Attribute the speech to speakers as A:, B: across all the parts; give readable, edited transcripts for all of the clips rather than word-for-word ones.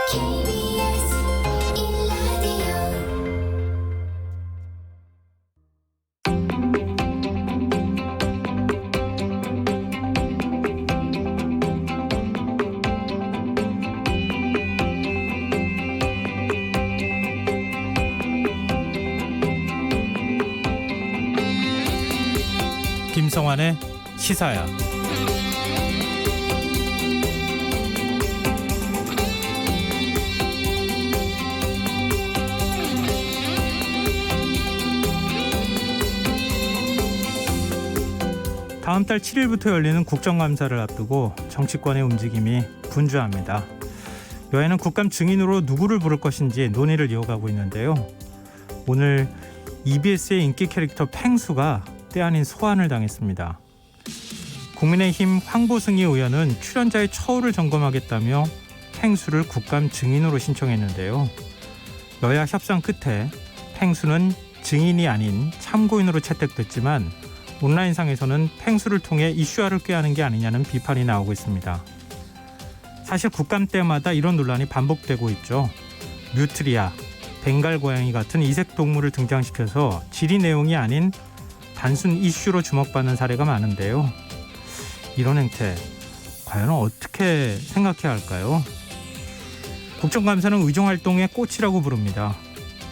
A: KBS 1라디오
B: 김성환의 시사야. 다음 달 7일부터 열리는 국정감사를 앞두고 정치권의 움직임이 분주합니다. 여야는 국감 증인으로 누구를 부를 것인지 논의를 이어가고 있는데요. 오늘 EBS의 인기 캐릭터 팽수가 때 아닌 소환을 당했습니다. 국민의힘 황보승희 의원은 출연자의 처우를 점검하겠다며 팽수를 국감 증인으로 신청했는데요. 여야 협상 끝에 팽수는 증인이 아닌 참고인으로 채택됐지만 온라인상에서는 팽수를 통해 이슈화를 꾀하는 게 아니냐는 비판이 나오고 있습니다. 사실 국감 때마다 이런 논란이 반복되고 있죠. 뉴트리아, 벵갈 고양이 같은 이색 동물을 등장시켜서 질의 내용이 아닌 단순 이슈로 주목받는 사례가 많은데요. 이런 행태 과연 어떻게 생각해야 할까요? 국정감사는 의정활동의 꽃이라고 부릅니다.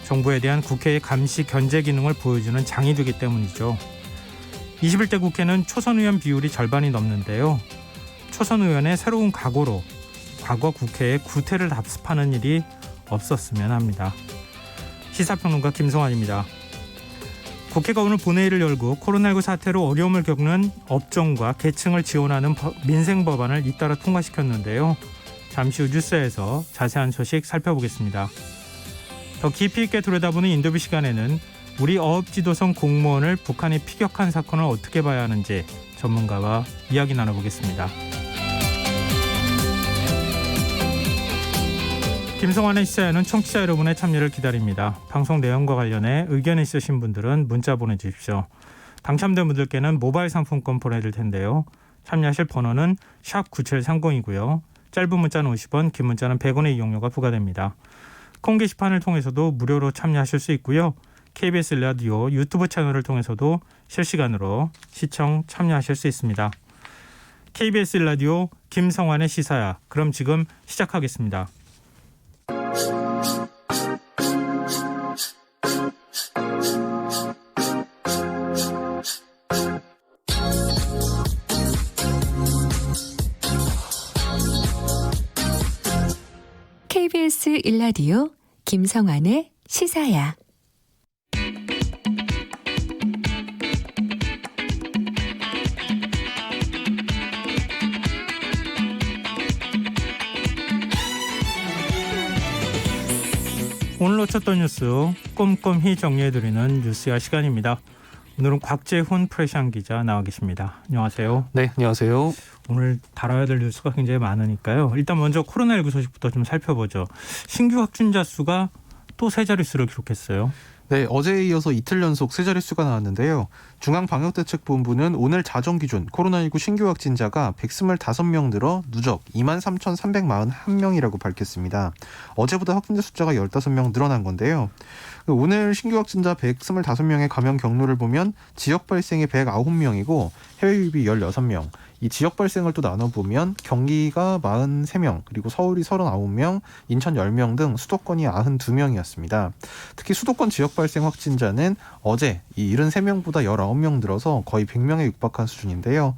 B: 정부에 대한 국회의 감시 견제 기능을 보여주는 장이 되기 때문이죠. 21대 국회는 초선 의원 비율이 절반이 넘는데요. 초선 의원의 새로운 각오로 과거 국회의 구태를 답습하는 일이 없었으면 합니다. 시사평론가 김성환입니다. 국회가 오늘 본회의를 열고 코로나19 사태로 어려움을 겪는 업종과 계층을 지원하는 민생 법안을 잇따라 통과시켰는데요. 잠시 후 뉴스에서 자세한 소식 살펴보겠습니다. 더 깊이 있게 들여다보는 인터뷰 시간에는 우리 어업지도성 공무원을 북한이 피격한 사건을 어떻게 봐야 하는지 전문가와 이야기 나눠보겠습니다. 김성환의 시사에는 청취자 여러분의 참여를 기다립니다. 방송 내용과 관련해 의견 있으신 분들은 문자 보내주십시오. 당첨된 분들께는 모바일 상품권 보내드릴 텐데요. 참여하실 번호는 샵 9730이고요. 짧은 문자는 50원, 긴 문자는 100원의 이용료가 부과됩니다. 콩 게시판을 통해서도 무료로 참여하실 수 있고요. KBS 라디오 유튜브 채널을 통해서도 실시간으로 시청 참여하실 수 있습니다. KBS 라디오 김성환의 시사야. 그럼 지금 시작하겠습니다.
C: KBS 1라디오 김성환의 시사야.
B: 오늘 놓쳤던 뉴스 꼼꼼히 정리해드리는 뉴스야 시간입니다. 오늘은 곽재훈 프레시안 기자 나와 계십니다. 안녕하세요.
D: 네, 안녕하세요.
B: 오늘 다뤄야 될 뉴스가 굉장히 많으니까요. 일단 먼저 코로나19 소식부터 좀 살펴보죠. 신규 확진자 수가 또 세 자릿수를 기록했어요.
D: 네, 어제에 이어서 이틀 연속 세 자릿수가 나왔는데요. 중앙방역대책본부는 오늘 자정 기준 코로나19 신규 확진자가 125명 늘어 누적 23,341명이라고 밝혔습니다. 어제보다 확진자 숫자가 15명 늘어난 건데요. 오늘 신규 확진자 125명의 감염 경로를 보면 지역 발생이 109명이고 해외 유입이 16명, 이 지역 발생을 또 나눠보면 경기가 43명, 그리고 서울이 39명, 인천 10명 등 수도권이 92명이었습니다. 특히 수도권 지역 발생 확진자는 어제 이 73명보다 19명 늘어서 거의 100명에 육박한 수준인데요.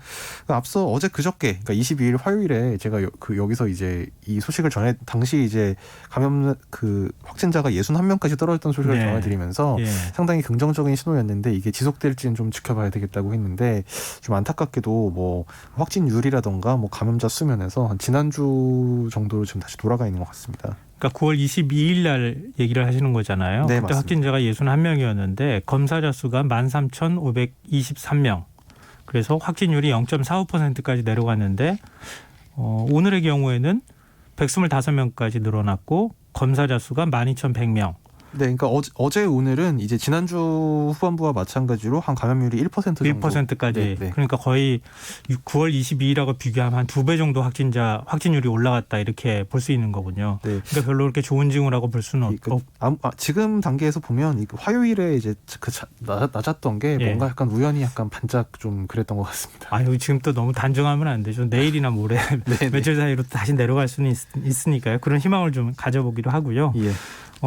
D: 앞서 어제 그저께, 그러니까 22일 화요일에 제가 여기서 이제 이 소식을 전해 당시 이제 감염 확진자가 61명까지 떨어졌던 소식을 전해드리면서 상당히 긍정적인 신호였는데 이게 지속될지는 좀 지켜봐야 되겠다고 했는데 좀 안타깝게도 뭐 확진율이라던가 뭐 감염자 수면에서 지난주 정도로 지금 다시 돌아가 있는 것 같습니다.
B: 그러니까 9월 22일 날 얘기를 하시는 거잖아요.
D: 네,
B: 그때
D: 맞습니다.
B: 확진자가 61명이었는데 검사자 수가 13,523명. 그래서 확진율이 0.45%까지 내려갔는데 오늘의 경우에는 125명까지 늘어났고 검사자 수가 12,100명.
D: 네, 그러니까 어제 오늘은 이제 지난주 후반부와 마찬가지로 한 감염률이 1% 정도.
B: 1%까지.
D: 네, 네.
B: 그러니까 거의 9월 22일하고 비교하면 한 2배 정도 확진율이 올라갔다 이렇게 볼 수 있는 거군요.
D: 네.
B: 그러니까 별로 그렇게 좋은 징후라고 볼 수는 없고.
D: 지금 단계에서 보면 화요일에 이제 낮았던 게 뭔가 약간 우연히 약간 반짝 좀 그랬던 것 같습니다.
B: 아유, 지금 또 너무 단정하면 안 되죠. 내일이나 모레 며칠 사이로 다시 내려갈 수는 있으니까요. 그런 희망을 좀 가져보기로 하고요.
D: 예.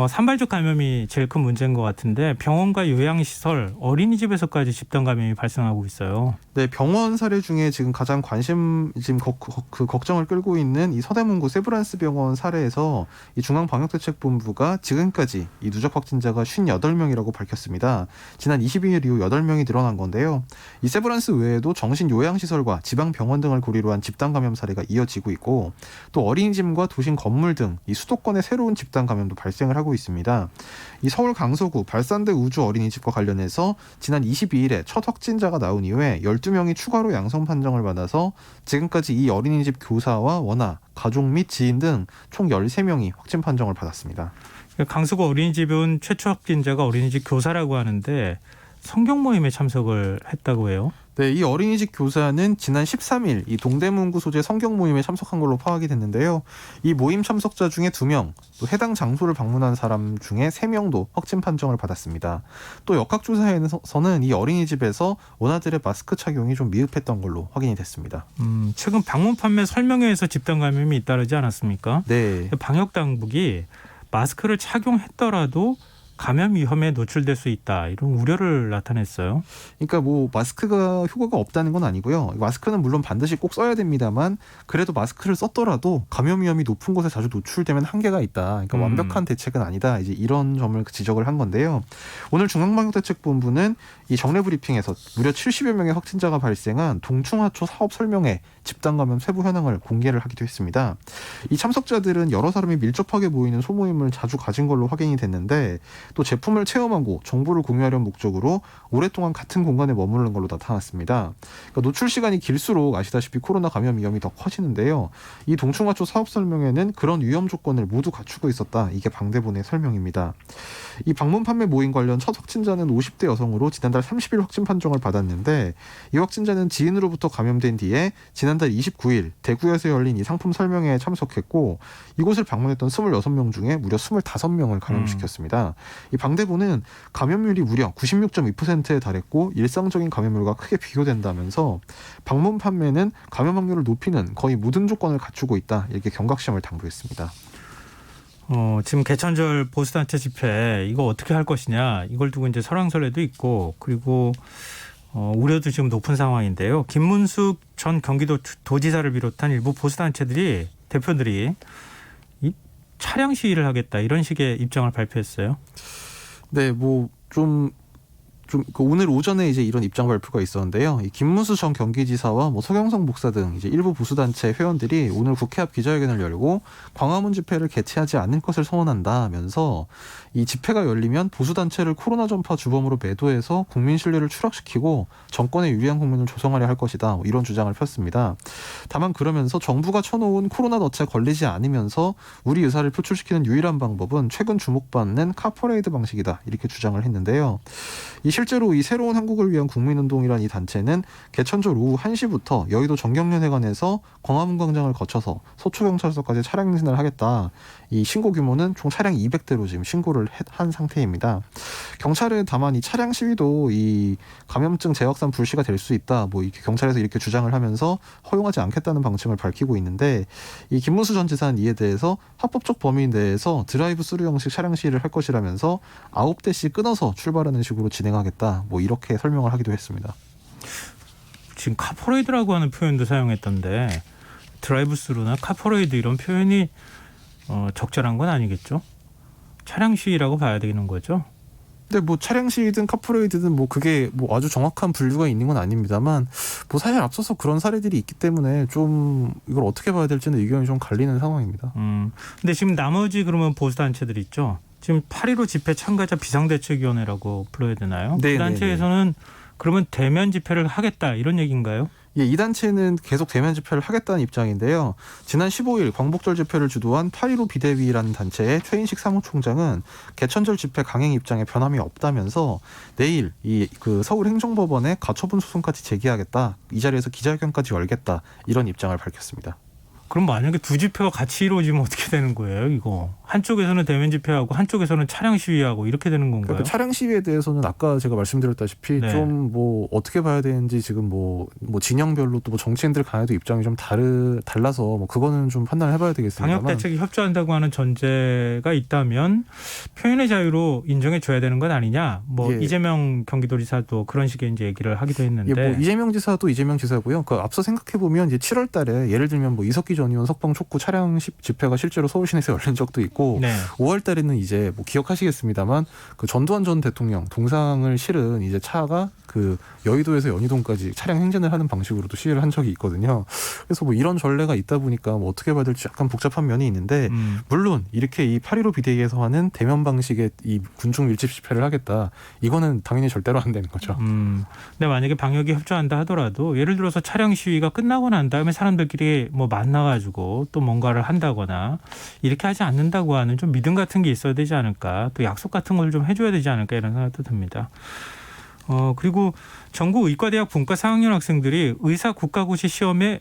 B: 산발적 감염이 제일 큰 문제인 것 같은데 병원과 요양시설, 어린이집에서까지 집단 감염이 발생하고 있어요.
D: 네, 병원 사례 중에 지금 가장 지금 걱정을 끌고 있는 이 서대문구 세브란스 병원 사례에서 이 중앙방역대책본부가 지금까지 이 누적 확진자가 58명이라고 밝혔습니다. 지난 22일 이후 8명이 늘어난 건데요. 이 세브란스 외에도 정신요양시설과 지방병원 등을 고리로 한 집단 감염 사례가 이어지고 있고 또 어린이집과 도심 건물 등 이 수도권의 새로운 집단 감염도 발생을 하고 있습니다. 이 서울 강서구 발산대 우주 어린이집과 관련해서 지난 22일에 첫 확진자가 나온 이후에 12명이 추가로 양성 판정을 받아서 지금까지 이 어린이집 교사와 원아, 가족 및 지인 등 총 13명이 확진 판정을 받았습니다.
B: 강서구 어린이집은 최초 확진자가 어린이집 교사라고 하는데 성경 모임에 참석을 했다고 해요.
D: 네, 이 어린이집 교사는 지난 13일 이 동대문구 소재 성경 모임에 참석한 걸로 파악이 됐는데요. 이 모임 참석자 중에 2명, 또 해당 장소를 방문한 사람 중에 3명도 확진 판정을 받았습니다. 또 역학조사에서는 이 어린이집에서 원아들의 마스크 착용이 좀 미흡했던 걸로 확인이 됐습니다.
B: 최근 방문 판매 설명회에서 집단 감염이 잇따르지 않았습니까?
D: 네.
B: 방역 당국이 마스크를 착용했더라도 감염 위험에 노출될 수 있다 이런 우려를 나타냈어요.
D: 그러니까 뭐 마스크가 효과가 없다는 건 아니고요. 마스크는 물론 반드시 꼭 써야 됩니다만 그래도 마스크를 썼더라도 감염 위험이 높은 곳에 자주 노출되면 한계가 있다. 그러니까 완벽한 대책은 아니다. 이제 이런 점을 지적을 한 건데요. 오늘 중앙방역대책본부는 이 정례 브리핑에서 무려 70여 명의 확진자가 발생한 동충하초 사업 설명회 집단 감염 세부 현황을 공개를 하기도 했습니다. 이 참석자들은 여러 사람이 밀접하게 모이는 소모임을 자주 가진 걸로 확인이 됐는데 또 제품을 체험하고 정보를 공유하려는 목적으로 오랫동안 같은 공간에 머무르는 걸로 나타났습니다. 그러니까 노출 시간이 길수록 아시다시피 코로나 감염 위험이 더 커지는데요. 이 동충하초 사업 설명회는 그런 위험 조건을 모두 갖추고 있었다. 이게 방대본의 설명입니다. 이 방문 판매 모임 관련 첫 확진자는 50대 여성으로 지난달 30일 확진 판정을 받았는데 이 확진자는 지인으로부터 감염된 뒤에 지난달 29일 대구에서 열린 이 상품 설명회에 참석했고 이곳을 방문했던 26명 중에 무려 25명을 감염시켰습니다. 이 방대본은 감염률이 무려 96.2%에 달했고 일상적인 감염률과 크게 비교된다면서 방문 판매는 감염 확률을 높이는 거의 모든 조건을 갖추고 있다. 이렇게 경각심을 당부했습니다.
B: 지금 개천절 보수단체 집회 이거 어떻게 할 것이냐 이걸 두고 이제 설왕설래도 있고 그리고 우려도 지금 높은 상황인데요. 김문숙 전 경기도 도지사를 비롯한 일부 보수단체들이 대표들이 이 차량 시위를 하겠다 이런 식의 입장을 발표했어요.
D: 네, 오늘 오전에 이제 이런 입장 발표가 있었는데요. 이 김문수 전 경기지사와 서경석 목사 등 이제 일부 보수단체 회원들이 오늘 국회 앞 기자회견을 열고 광화문 집회를 개최하지 않을 것을 선언한다면서 이 집회가 열리면 보수단체를 코로나 전파 주범으로 매도해서 국민 신뢰를 추락시키고 정권에 유리한 국면을 조성하려 할 것이다. 이런 주장을 폈습니다. 다만 그러면서 정부가 쳐놓은 코로나 덫에 걸리지 않으면서 우리 의사를 표출시키는 유일한 방법은 최근 주목받는 카퍼레이드 방식이다. 이렇게 주장을 했는데요. 실제로 이 새로운 한국을 위한 국민운동이란 이 단체는 개천절 오후 1시부터 여의도 정경련회관에서 광화문 광장을 거쳐서 서초경찰서까지 차량 행진을 하겠다. 이 신고 규모는 총 차량 200대로 지금 신고를 한 상태입니다. 경찰은 다만 이 차량 시위도 이 감염증 재확산 불씨가 될 수 있다. 이렇게 경찰에서 이렇게 주장을 하면서 허용하지 않겠다는 방침을 밝히고 있는데 이 김문수 전 지사는 이에 대해서 합법적 범위 내에서 드라이브 스루 형식 차량 시위를 할 것이라면서 9대씩 끊어서 출발하는 식으로 진행하겠다. 이렇게 설명을 하기도 했습니다.
B: 지금 카퍼레이드라고 하는 표현도 사용했던데 드라이브 스루나 카퍼레이드 이런 표현이 적절한 건 아니겠죠? 차량 시위라고 봐야 되는 거죠?
D: 근데 차량 시위든 카퍼레이드든 그게 아주 정확한 분류가 있는 건 아닙니다만 사실 앞서서 그런 사례들이 있기 때문에 좀 이걸 어떻게 봐야 될지는 의견이 좀 갈리는 상황입니다.
B: 근데 지금 나머지 그러면 보수단체들 있죠? 지금 8.15 집회 참가자 비상대책위원회라고 불러야 되나요?
D: 네,
B: 그 단체에서는 그러면 대면 집회를 하겠다 이런 얘기인가요?
D: 예, 이 단체는 계속 대면 집회를 하겠다는 입장인데요. 지난 15일 광복절 집회를 주도한 8.15 비대위라는 단체의 최인식 사무총장은 개천절 집회 강행 입장에 변함이 없다면서 내일 그 서울행정법원에 가처분 소송까지 제기하겠다. 이 자리에서 기자회견까지 열겠다. 이런 입장을 밝혔습니다.
B: 그럼 만약에 두 집회가 같이 이루어지면 어떻게 되는 거예요? 이거 한쪽에서는 대면 집회하고 한쪽에서는 차량 시위하고 이렇게 되는 건가요?
E: 그러니까 차량 시위에 대해서는 아까 제가 말씀드렸다시피
B: 네.
E: 좀 뭐 어떻게 봐야 되는지 지금 뭐 진영별로 또 뭐 정치인들 간에도 입장이 좀 달라서 뭐 그거는 좀 판단을 해봐야 되겠습니다만.
B: 방역 대책에 협조한다고 하는 전제가 있다면 표현의 자유로 인정해 줘야 되는 건 아니냐? 뭐
E: 예.
B: 이재명 경기도지사도 그런 식의 이제 얘기를 하기도 했는데.
E: 예, 뭐 이재명 지사도 이재명 지사고요. 그 앞서 생각해 보면 이제 7월달에 예를 들면 뭐 이석기 전 의원 석방 촉구 차량 집회가 실제로 서울 시내에서 열린 적도 있고,
B: 네.
E: 5월달에는 이제 뭐 기억하시겠습니다만 그 전두환 전 대통령 동상을 실은 이제 차가 그 여의도에서 연희동까지 차량 행진을 하는 방식으로도 시위를 한 적이 있거든요. 그래서 뭐 이런 전례가 있다 보니까 뭐 어떻게 봐야 될지 약간 복잡한 면이 있는데 물론 이렇게 이 8.15 비대위에서 하는 대면 방식의 이 군중 밀집 집회를 하겠다. 이거는 당연히 절대로 안 되는 거죠.
B: 근데 만약에 방역이 협조한다 하더라도 예를 들어서 차량 시위가 끝나고 난 다음에 사람들끼리 뭐 만나가지고 또 뭔가를 한다거나 이렇게 하지 않는다고 하는 좀 믿음 같은 게 있어야 되지 않을까. 또 약속 같은 걸 좀 해줘야 되지 않을까 이런 생각도 듭니다. 그리고 전국 의과대학 본과 4학년 학생들이 의사 국가고시 시험에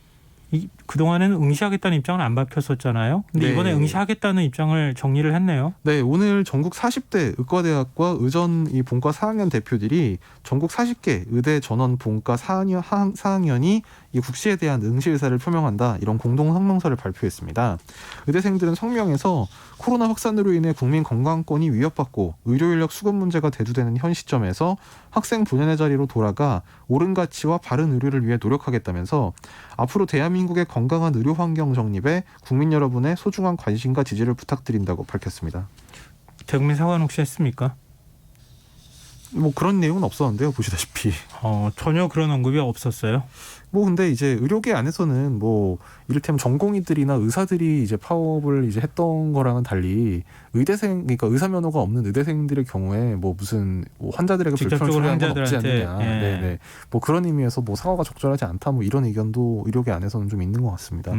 B: 그동안에는 응시하겠다는 입장을 안 밝혔었잖아요. 근데
D: 네.
B: 이번에 응시하겠다는 입장을 정리를 했네요.
D: 네, 오늘 전국 40대 의과대학과 의전 이 본과 4학년 대표들이 전국 40개 의대 전원 본과 4학년이 이 국시에 대한 응시 의사를 표명한다. 이런 공동 성명서를 발표했습니다. 의대생들은 성명에서 코로나 확산으로 인해 국민 건강권이 위협받고 의료 인력 수급 문제가 대두되는 현 시점에서 학생 본연의 자리로 돌아가 옳은 가치와 바른 의료를 위해 노력하겠다면서 앞으로 대한민국의 건강한 의료 환경 정립에 국민 여러분의 소중한 관심과 지지를 부탁드린다고 밝혔습니다.
B: 대국민 사과는 혹시 했습니까?
D: 뭐 그런 내용은 없었는데요, 보시다시피.
B: 전혀 그런 언급이 없었어요.
D: 뭐 근데 이제 의료계 안에서는 뭐 이를테면 전공의들이나 의사들이 이제 파업을 이제 했던 거랑은 달리 의대생, 그러니까 의사 면허가 없는 의대생들의 경우에 뭐 무슨 뭐 환자들에게 불편을
B: 직접적으로
D: 초래한 건 없지
B: 환자들한테,
D: 않느냐.
B: 예.
D: 네네. 뭐 그런 의미에서 뭐 사과가 적절하지 않다. 뭐 이런 의견도 의료계 안에서는 좀 있는 것 같습니다.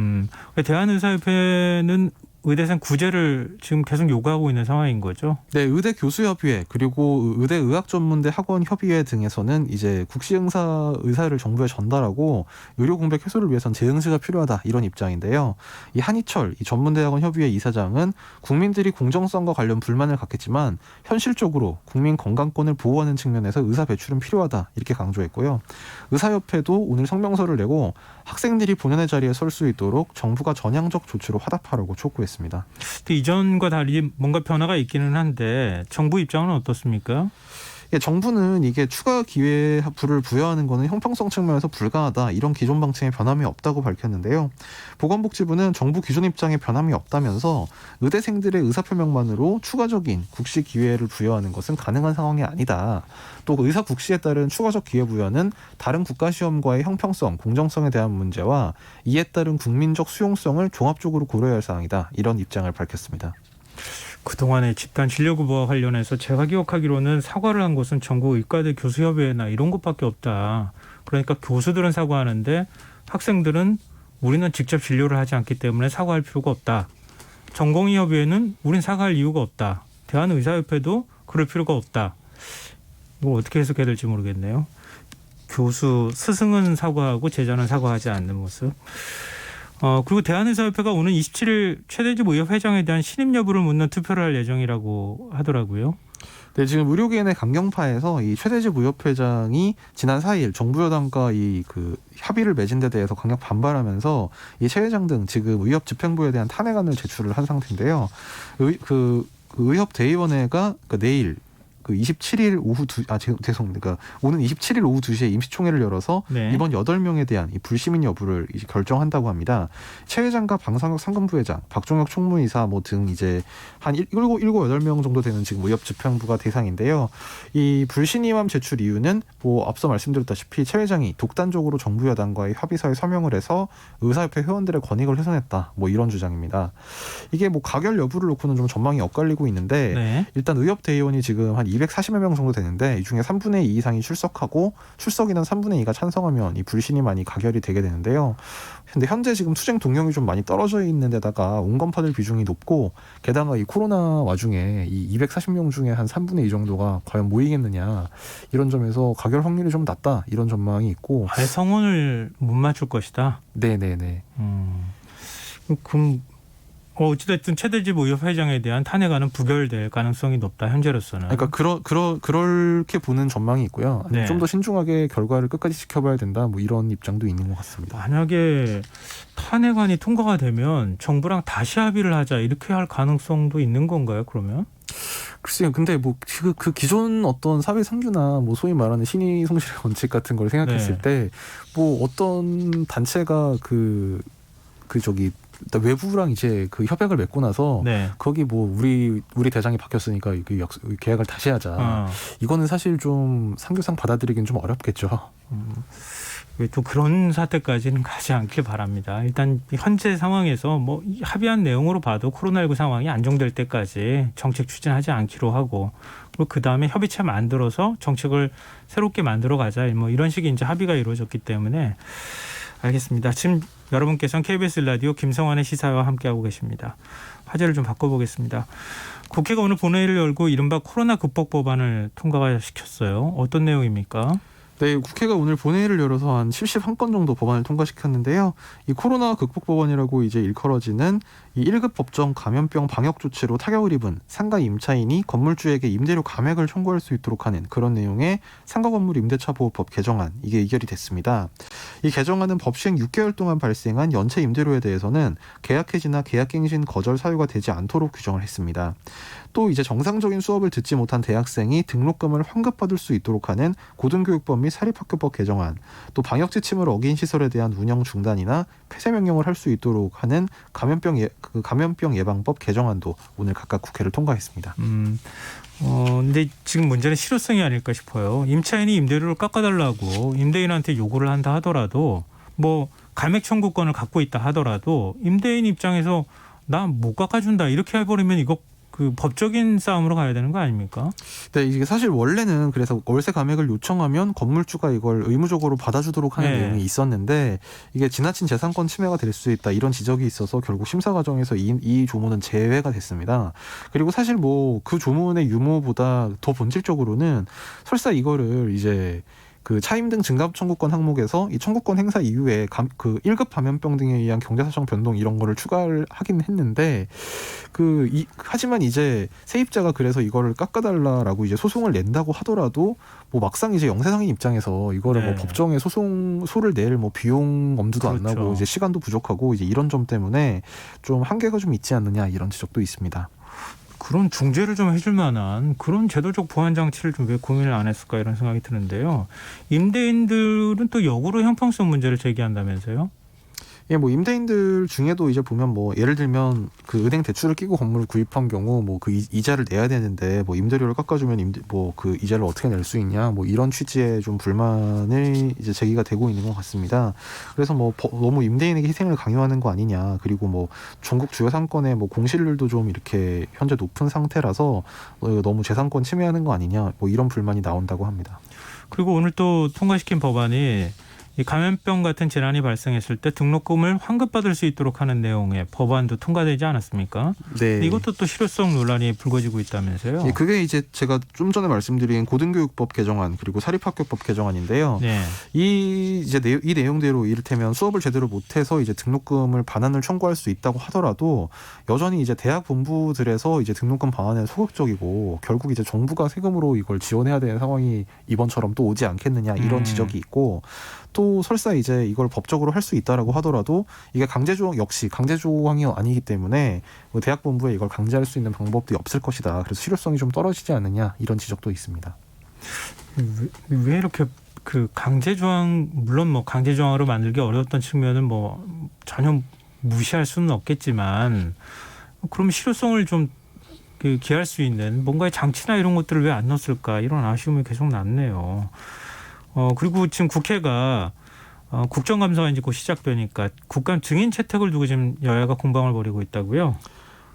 B: 대한의사협회는 의대생 구제를 지금 계속 요구하고 있는 상황인 거죠.
D: 네, 의대 교수협의회 그리고 의대 의학전문대 학원협의회 등에서는 이제 국시응사 의사를 정부에 전달하고 의료 공백 해소를 위해선 재응시가 필요하다 이런 입장인데요. 이 한희철 이 전문대학원협의회 이사장은 국민들이 공정성과 관련 불만을 갖겠지만 현실적으로 국민 건강권을 보호하는 측면에서 의사 배출은 필요하다 이렇게 강조했고요. 의사협회도 오늘 성명서를 내고 학생들이 본연의 자리에 설 수 있도록 정부가 전향적 조치로 화답하라고 촉구했습니다.
B: 근데 이전과 달리 뭔가 변화가 있기는 한데 정부 입장은 어떻습니까?
D: 예, 정부는 이게 추가 기회부를 부여하는 것은 형평성 측면에서 불가하다 이런 기존 방침에 변함이 없다고 밝혔는데요. 보건복지부는 정부 기존 입장에 변함이 없다면서 의대생들의 의사표명만으로 추가적인 국시 기회를 부여하는 것은 가능한 상황이 아니다. 또 의사 국시에 따른 추가적 기회 부여는 다른 국가시험과의 형평성, 공정성에 대한 문제와 이에 따른 국민적 수용성을 종합적으로 고려해야 할 사항이다. 이런 입장을 밝혔습니다.
B: 그동안에 집단 진료 구보와 관련해서 제가 기억하기로는 사과를 한 곳은 전국 의과대 교수협의회나 이런 곳밖에 없다. 그러니까 교수들은 사과하는데 학생들은 우리는 직접 진료를 하지 않기 때문에 사과할 필요가 없다. 전공의협의회는 우린 사과할 이유가 없다. 대한의사협회도 그럴 필요가 없다. 이거 어떻게 해석해야 될지 모르겠네요. 교수 스승은 사과하고 제자는 사과하지 않는 모습. 그리고 대한의사협회가 오는 27일 최대집 의협 회장에 대한 신임 여부를 묻는 투표를 할 예정이라고 하더라고요.
D: 네, 지금 의료계의 강경파에서 이 최대집 의협 회장이 지난 4일 정부 여당과 이 그 협의를 맺은 데 대해서 강력 반발하면서 이 최 회장 등 지금 의협 집행부에 대한 탄핵안을 제출을 한 상태인데요. 의협 대의원회가 내일 그 27일 오후 죄송합니다. 오는 27일 오후 2시에 임시총회를 열어서
B: 네.
D: 이번 8명에 대한 이 불시민 여부를 이제 결정한다고 합니다. 최 회장과 방상혁 상근부회장, 박종혁 총무이사 뭐 등 이제 한 8명 정도 되는 지금 의협 집행부가 대상인데요. 이 불신임함 제출 이유는 뭐 앞서 말씀드렸다시피 최 회장이 독단적으로 정부 여당과의 협의서에 서명을 해서 의사협회 회원들의 권익을 훼손했다. 뭐 이런 주장입니다. 이게 뭐 가결 여부를 놓고는 좀 전망이 엇갈리고 있는데
B: 네.
D: 일단 의협 대의원이 지금 한 240여 명 정도 되는데 이 중에 3분의 2 이상이 출석하고 출석 인원 3분의 2가 찬성하면 이 불신임안이 가결이 되게 되는데요. 근데 현재 지금 투쟁 동력이 좀 많이 떨어져 있는 데다가 온건파들 비중이 높고 게다가 이 코로나 와중에 이 240명 중에 한 3분의 2 정도가 과연 모이겠느냐 이런 점에서 가결 확률이 좀 낮다 이런 전망이 있고
B: 아예 성원을 못 맞출 것이다.
D: 네네네.
B: 그럼 어찌됐든 최대집 의협 회장에 대한 탄핵안은 부결될 가능성이 높다 현재로서는.
D: 그러니까 그렇게 보는 전망이 있고요.
B: 네.
D: 좀 더 신중하게 결과를 끝까지 지켜봐야 된다. 뭐 이런 입장도 있는 것 같습니다.
B: 만약에 탄핵안이 통과가 되면 정부랑 다시 합의를 하자 이렇게 할 가능성도 있는 건가요? 그러면?
E: 글쎄요. 근데 뭐 그 기존 어떤 사회 상규나 뭐 소위 말하는 신의 성실의 원칙 같은 걸 생각했을 때 뭐 어떤 단체가 그 저기 외부랑 이제 그 협약을 맺고 나서
B: 네.
E: 거기 뭐 우리 대장이 바뀌었으니까 그 계약을 다시 하자. 이거는 사실 좀 상규상 받아들이긴 좀 어렵겠죠.
B: 또 그런 사태까지는 가지 않길 바랍니다. 일단 현재 상황에서 뭐 합의한 내용으로 봐도 코로나19 상황이 안정될 때까지 정책 추진하지 않기로 하고 그리고 그 다음에 협의체 만들어서 정책을 새롭게 만들어 가자 뭐 이런 식의 이제 합의가 이루어졌기 때문에 알겠습니다. 지금 여러분께서는 KBS 라디오 김성환의 시사와 함께하고 계십니다. 화제를 좀 바꿔보겠습니다. 국회가 오늘 본회의를 열고 이른바 코로나 극복 법안을 통과가 시켰어요. 어떤 내용입니까?
D: 네, 국회가 오늘 본회의를 열어서 한 71건 정도 법안을 통과시켰는데요. 이 코로나 극복 법안이라고 이제 일컬어지는 이 1급 법정 감염병 방역 조치로 타격을 입은 상가 임차인이 건물주에게 임대료 감액을 청구할 수 있도록 하는 그런 내용의 상가 건물 임대차 보호법 개정안 이게 의결이 됐습니다. 이 개정안은 법 시행 6개월 동안 발생한 연체 임대료에 대해서는 계약 해지나 계약갱신 거절 사유가 되지 않도록 규정을 했습니다. 또 이제 정상적인 수업을 듣지 못한 대학생이 등록금을 환급받을 수 있도록 하는 고등교육법 및 사립학교법 개정안, 또 방역 지침을 어긴 시설에 대한 운영 중단이나 폐쇄 명령을 할 수 있도록 하는 감염병 예방법 개정안도 오늘 각각 국회를 통과했습니다.
B: 근데 지금 문제는 실효성이 아닐까 싶어요. 임차인이 임대료를 깎아달라고 임대인한테 요구를 한다 하더라도 뭐 감액 청구권을 갖고 있다 하더라도 임대인 입장에서 나 못 깎아준다 이렇게 해버리면 이거 그 법적인 싸움으로 가야 되는 거 아닙니까?
D: 네, 이게 사실 원래는 그래서 월세 감액을 요청하면 건물주가 이걸 의무적으로 받아주도록 하는 내용이 있었는데 이게 지나친 재산권 침해가 될 수 있다 이런 지적이 있어서 결국 심사 과정에서 이 조문은 제외가 됐습니다. 그리고 사실 뭐 그 조문의 유무보다 더 본질적으로는 설사 이거를 이제 그 차임 등 증감 청구권 항목에서 이 청구권 행사 이후에 그 1급 감염병 등에 의한 경제사정 변동 이런 거를 추가를 하긴 했는데 하지만 이제 세입자가 그래서 이거를 깎아달라라고 이제 소송을 낸다고 하더라도 뭐 막상 이제 영세상인 입장에서 이거를 뭐 법정에 소를 낼 뭐 비용 엄두도 안 나고 이제 시간도 부족하고 이제 이런 점 때문에 좀 한계가 좀 있지 않느냐 이런 지적도 있습니다.
B: 그런 중재를 좀 해줄 만한 그런 제도적 보완 장치를 좀 왜 고민을 안 했을까 이런 생각이 드는데요. 임대인들은 또 역으로 형평성 문제를 제기한다면서요?
D: 예, 뭐 임대인들 중에도 이제 보면 뭐 예를 들면 그 은행 대출을 끼고 건물을 구입한 경우 뭐 그 이자를 내야 되는데 뭐 임대료를 깎아주면 뭐 그 이자를 어떻게 낼 수 있냐 뭐 이런 취지의 좀 불만을 이제 제기가 되고 있는 것 같습니다. 그래서 뭐 너무 임대인에게 희생을 강요하는 거 아니냐 그리고 뭐 전국 주요 상권의 뭐 공실률도 좀 이렇게 현재 높은 상태라서 너무 재산권 침해하는 거 아니냐 뭐 이런 불만이 나온다고 합니다.
B: 그리고 오늘 또 통과시킨 법안이 이 감염병 같은 질환이 발생했을 때 등록금을 환급받을 수 있도록 하는 내용의 법안도 통과되지 않았습니까?
D: 네.
B: 이것도 또 실효성 논란이 불거지고 있다면서요?
D: 예, 그게 이제 제가 좀 전에 말씀드린 고등교육법 개정안 그리고 사립학교법 개정안인데요.
B: 네.
D: 이 내용대로 이를테면 수업을 제대로 못해서 이제 등록금을 반환을 청구할 수 있다고 하더라도 여전히 이제 대학 본부들에서 이제 등록금 반환에 소극적이고 결국 이제 정부가 세금으로 이걸 지원해야 되는 상황이 이번처럼 또 오지 않겠느냐 이런 지적이 있고. 또 설사 이제 이걸 법적으로 할 수 있다라고 하더라도 이게 강제조항 역시 강제조항이 아니기 때문에 대학 본부에 이걸 강제할 수 있는 방법도 없을 것이다. 그래서 실효성이 좀 떨어지지 않느냐 이런 지적도 있습니다.
B: 왜 이렇게 그 강제조항 물론 뭐 강제조항으로 만들기 어려웠던 측면은 뭐 전혀 무시할 수는 없겠지만 그럼 실효성을 좀 기할 수 있는 뭔가의 장치나 이런 것들을 왜 안 넣었을까 이런 아쉬움이 계속 남네요. 그리고 지금 국회가 국정감사가 이제 곧 시작되니까 국감 증인 채택을 두고 지금 여야가 공방을 벌이고 있다고요?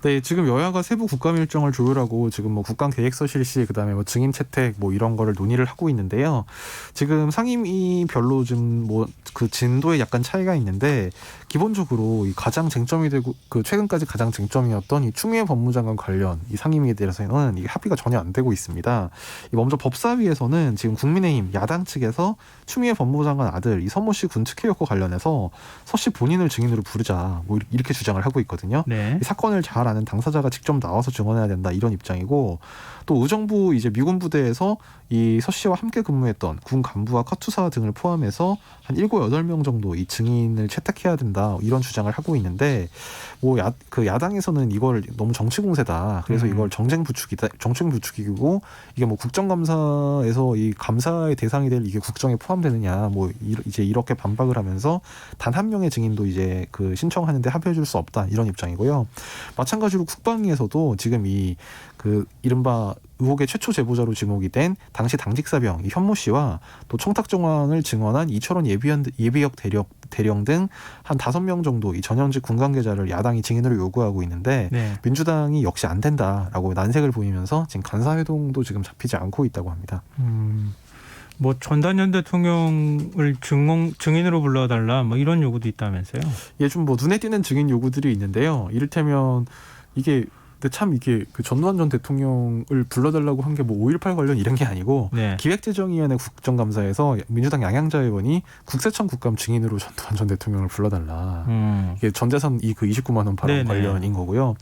E: 네, 지금 여야가 세부 국감 일정을 조율하고 지금 뭐 국감 계획서 실시, 그다음에 뭐 증인 채택 뭐 이런 거를 논의를 하고 있는데요. 지금 상임위별로 좀 뭐 그 진도에 약간 차이가 있는데 기본적으로 이 가장 쟁점이 되고 그 최근까지 가장 쟁점이었던 이 추미애 법무장관 관련 이 상임위에 대해서는 이게 합의가 전혀 안 되고 있습니다. 먼저 법사위에서는 지금 국민의힘 야당 측에서 추미애 법무장관 아들 이 서모 씨 군 특혜 의혹과 관련해서 서 씨 본인을 증인으로 부르자 뭐 이렇게 주장을 하고 있거든요.
B: 네.
E: 이 사건을 잘 아는 당사자가 직접 나와서 증언해야 된다 이런 입장이고, 또 의정부 이제 미군 부대에서 이 서 씨와 함께 근무했던 군 간부와 카투사 등을 포함해서 한 7, 8명 정도 이 증인을 채택해야 된다 이런 주장을 하고 있는데, 뭐 야당에서는 이걸 너무 정치 공세다. 그래서 이걸 정쟁 부추기고 이게 뭐 국정감사에서 이 감사의 대상이 될 이게 국정에 포함되느냐 뭐 이제 이렇게 반박을 하면서 단 한 명의 증인도 이제 그 신청하는데 합의해줄 수 없다 이런 입장이고요. 마찬가지로 국방위에서도 지금 이 그 이른바 의혹의 최초 제보자로 지목이 된 당시 당직사병 이 현모 씨와 또 청탁 정황을 증언한 이철원 예비역 대령 등 한 5명 정도 이 전현직 군 관계자를 야당이 증인으로 요구하고 있는데,
B: 네.
E: 민주당이 역시 안 된다라고 난색을 보이면서 지금 간사회동도 지금 잡히지 않고 있다고 합니다.
B: 뭐 전단현 대통령을 증인으로 불러달라 뭐 이런 요구도 있다면서요?
E: 예, 좀 뭐 눈에 띄는 증인 요구들이 있는데요. 이를테면 이게 근데 참 이게 그 전두환 전 대통령을 불러달라고 한 게 뭐 5.18 관련 이런 게 아니고,
B: 네.
E: 기획재정위원회 국정감사에서 민주당 양양자 의원이 국세청 국감 증인으로 전두환 전 대통령을 불러달라. 이게 전재산 그 29만 원 발언
B: 네네.
E: 관련인 거고요.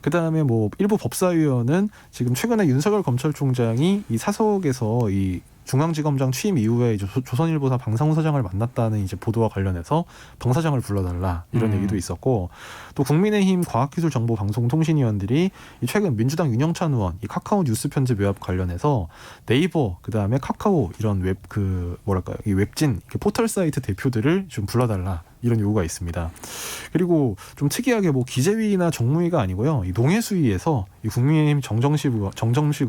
E: 그 다음에 뭐 일부 법사위원은 지금 최근에 윤석열 검찰총장이 이 사석에서 이 중앙지검장 취임 이후에 이제 조선일보사 방상훈 사장을 만났다는 이제 보도와 관련해서 방 사장을 불러달라 이런 얘기도 있었고, 또 국민의힘 과학기술정보방송통신위원들이 이 최근 민주당 윤영찬 의원 이 카카오 뉴스 편집 외압 관련해서 네이버 그다음에 카카오 이런 이 웹진 포털 사이트 대표들을 좀 불러달라 이런 요구가 있습니다. 그리고 좀 특이하게 뭐 기재위나 정무위가 아니고요. 이 농해수위에서 이 국민의힘 정정식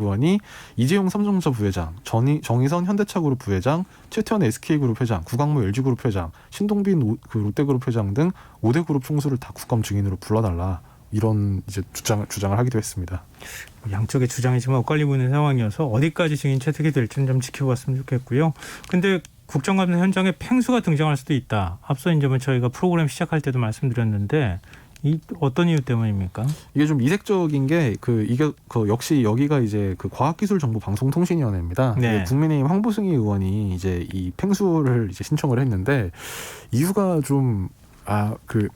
E: 의원이 이재용 삼성전자 부회장, 정의선 현대차그룹 부회장, 최태원 SK그룹 회장, 구강모 LG그룹 회장, 신동빈 롯데그룹 회장 등 5대 그룹 총수를 다 국감 증인으로 불러달라 이런 이제 주장을 하기도 했습니다.
B: 양쪽의 주장이 지금 엇갈리고 있는 상황이어서 어디까지 증인 채택이 될지는 좀 지켜봤으면 좋겠고요. 근데 국정감사 현장에 팽수가 등장할 수도 있다. 앞서 이제 저희가 프로그램 시작할 때도 말씀드렸는데 이 어떤 이유 때문입니까?
E: 이게 좀 이색적인 게 이게 역시 여기가 이제 그 과학기술정보방송통신위원회입니다.
B: 네.
E: 국민의힘 황보승희 의원이 이제 이 팽수를 이제 신청을 했는데 이유가 좀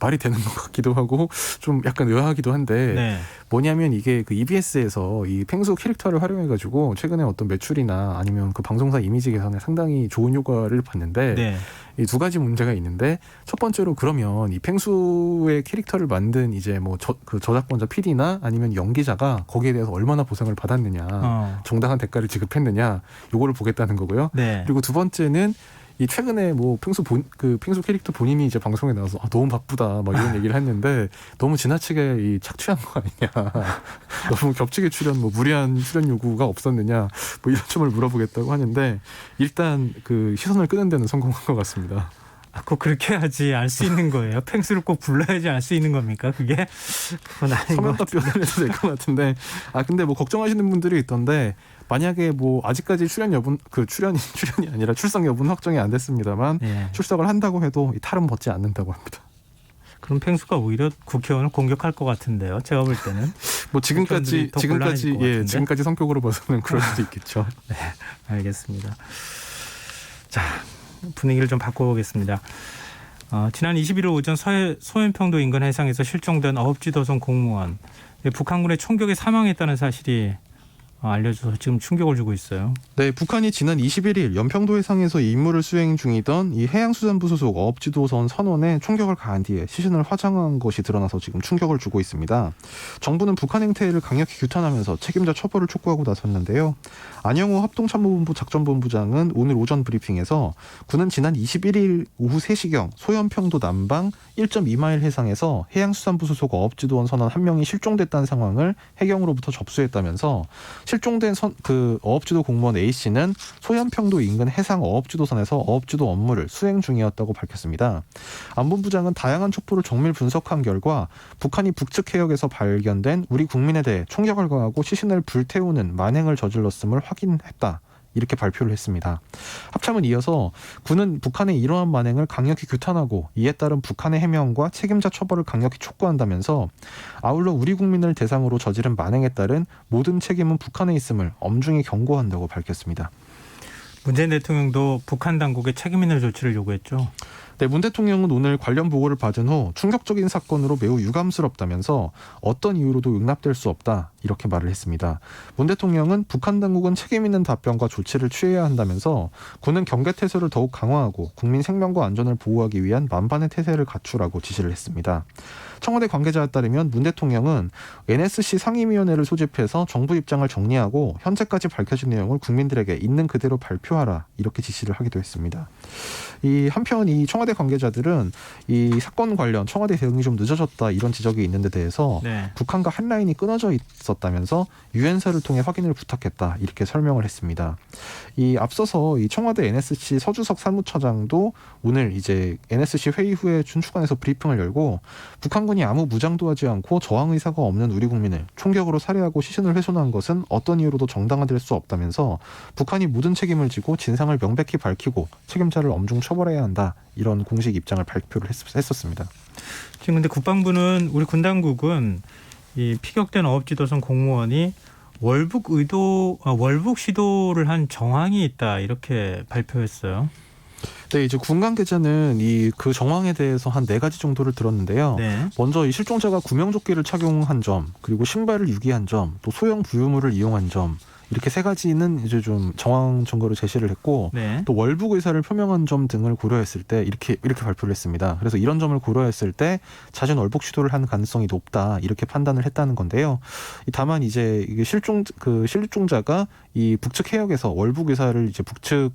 E: 말이 되는 것 같기도 하고 좀 약간 의아하기도 한데,
B: 네.
E: 뭐냐면 이게 그 EBS에서 이 팽수 캐릭터를 활용해가지고 최근에 어떤 매출이나 아니면 그 방송사 이미지 개선에 상당히 좋은 효과를 봤는데,
B: 네.
E: 이 두 가지 문제가 있는데, 첫 번째로 그러면 이 팽수의 캐릭터를 만든 이제 뭐 그 저작권자 PD나 아니면 연기자가 거기에 대해서 얼마나 보상을 받았느냐, 정당한 대가를 지급했느냐, 요거를 보겠다는 거고요.
B: 네.
E: 그리고 두 번째는 이 최근에 뭐 팽수 캐릭터 본인이 이제 방송에 나와서 너무 바쁘다 막 이런 얘기를 했는데 너무 지나치게 이 착취한 거 아니냐, 너무 겹치게 뭐 무리한 출연 요구가 없었느냐 뭐 이런 점을 물어보겠다고 하는데, 일단 그 시선을 끄는 데는 성공한 것 같습니다.
B: 꼭 그렇게 해야지 알 수 있는 거예요. 팽수를 꼭 불러야지 알 수 있는 겁니까? 그게 그건 아닌 것
E: 서면
B: 같아요.
E: 답변을 해도 될 것 같은데, 근데 뭐 걱정하시는 분들이 있던데, 만약에 뭐 아직까지 출연이 아니라 출석 여부는 확정이 안 됐습니다만,
B: 네.
E: 출석을 한다고 해도 이 탈은 벗지 않는다고 합니다.
B: 그럼 팽수가 오히려 국회의원을 공격할 것 같은데요. 제가 볼 때는.
E: 뭐 지금까지
B: 더 곤란해질 것 같은데?
E: 지금까지 성격으로 봐서는 그럴 수도 있겠죠.
B: 네, 알겠습니다. 자, 분위기를 좀 바꿔보겠습니다. 지난 21일 오전 소연평도 인근 해상에서 실종된 어업지도선 공무원, 북한군의 총격에 사망했다는 사실이 알려져서 지금 충격을 주고 있어요.
D: 네, 북한이 지난 21일 연평도 해상에서 임무를 수행 중이던 이 해양수산부 소속 어업지도선 선원에 총격을 가한 뒤에 시신을 화장한 것이 드러나서 지금 충격을 주고 있습니다. 정부는 북한 행태를 강력히 규탄하면서 책임자 처벌을 촉구하고 나섰는데요. 안영호 합동참모본부 작전본부장은 오늘 오전 브리핑에서 군은 지난 21일 오후 3시경 소연평도 남방 1.2마일 해상에서 해양수산부 소속 어업지도원 선원 1명이 실종됐다는 상황을 해경으로부터 접수했다면서 실종된 그 어업지도 공무원 A씨는 소연평도 인근 해상 어업지도선에서 어업지도 업무를 수행 중이었다고 밝혔습니다. 안본부장은 다양한 촉보를 정밀 분석한 결과 북한이 북측 해역에서 발견된 우리 국민에 대해 총격을 가하고 시신을 불태우는 만행을 저질렀음을 확인했다. 이렇게 발표를 했습니다. 합참은 이어서 군은 북한의 이러한 만행을 강력히 규탄하고 이에 따른 북한의 해명과 책임자 처벌을 강력히 촉구한다면서 아울러 우리 국민을 대상으로 저지른 만행에 따른 모든 책임은 북한에 있음을 엄중히 경고한다고 밝혔습니다.
B: 문재인 대통령도 북한 당국에 책임 있는 조치를 요구했죠.
D: 네, 문 대통령은 오늘 관련 보고를 받은 후 충격적인 사건으로 매우 유감스럽다면서 어떤 이유로도 용납될 수 없다 이렇게 말을 했습니다. 문 대통령은 북한 당국은 책임 있는 답변과 조치를 취해야 한다면서 군은 경계 태세를 더욱 강화하고 국민 생명과 안전을 보호하기 위한 만반의 태세를 갖추라고 지시를 했습니다. 청와대 관계자에 따르면 문 대통령은 NSC 상임위원회를 소집해서 정부 입장을 정리하고 현재까지 밝혀진 내용을 국민들에게 있는 그대로 발표하라 이렇게 지시를 하기도 했습니다. 이 한편 이 청와대 관계자들은 이 사건 관련 청와대 대응이 좀 늦어졌다 이런 지적이 있는 데 대해서
B: 네.
D: 북한과 한 라인이 끊어져 있었다면서 유엔사를 통해 확인을 부탁했다 이렇게 설명을 했습니다. 이 앞서서 이 청와대 NSC 서주석 사무처장도 오늘 이제 NSC 회의 후에 춘추관에서 브리핑을 열고 북한군이 아무 무장도 하지 않고 저항 의사가 없는 우리 국민을 총격으로 살해하고 시신을 훼손한 것은 어떤 이유로도 정당화될 수 없다면서 북한이 모든 책임을 지고 진상을 명백히 밝히고 책임자를 엄중 처벌해야 한다 이런 공식 입장을 발표를 했었습니다.
B: 지금 근데 국방부는 우리 군 당국은 이 피격된 어업지도선 공무원이 월북 시도를 한 정황이 있다 이렇게 발표했어요.
D: 네, 이제 군 관계자는 이 그 정황에 대해서 한 4가지 정도를 들었는데요.
B: 네.
D: 먼저 이 실종자가 구명조끼를 착용한 점, 그리고 신발을 유기한 점, 또 소형 부유물을 이용한 점 이렇게 3가지는 이제 좀 정황 증거로 제시를 했고
B: 네.
D: 또 월북 의사를 표명한 점 등을 고려했을 때 이렇게 발표를 했습니다. 그래서 이런 점을 고려했을 때 잦은 월북 시도를 한 가능성이 높다 이렇게 판단을 했다는 건데요. 다만 이제 이게 실종자가 이 북측 해역에서 월북 의사를 이제 북측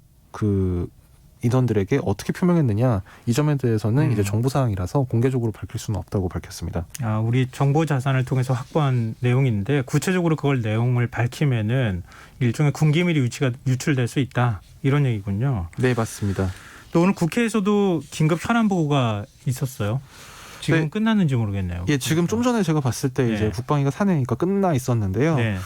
D: 인원들에게 어떻게 표명했느냐 이 점에 대해서는 이제 정보 사항이라서 공개적으로 밝힐 수는 없다고 밝혔습니다.
B: 우리 정보 자산을 통해서 확보한 내용인데 구체적으로 그걸 내용을 밝히면은 일종의 군기밀이 유출될 수 있다 이런 얘기군요.
D: 네, 맞습니다.
B: 또 오늘 국회에서도 긴급 현안 보고가 있었어요. 지금
D: 네.
B: 끝났는지 모르겠네요.
D: 예, 지금 좀 전에 제가 봤을 때
B: 네.
D: 이제 국방위가 사내니까 끝나 있었는데요.
B: 네.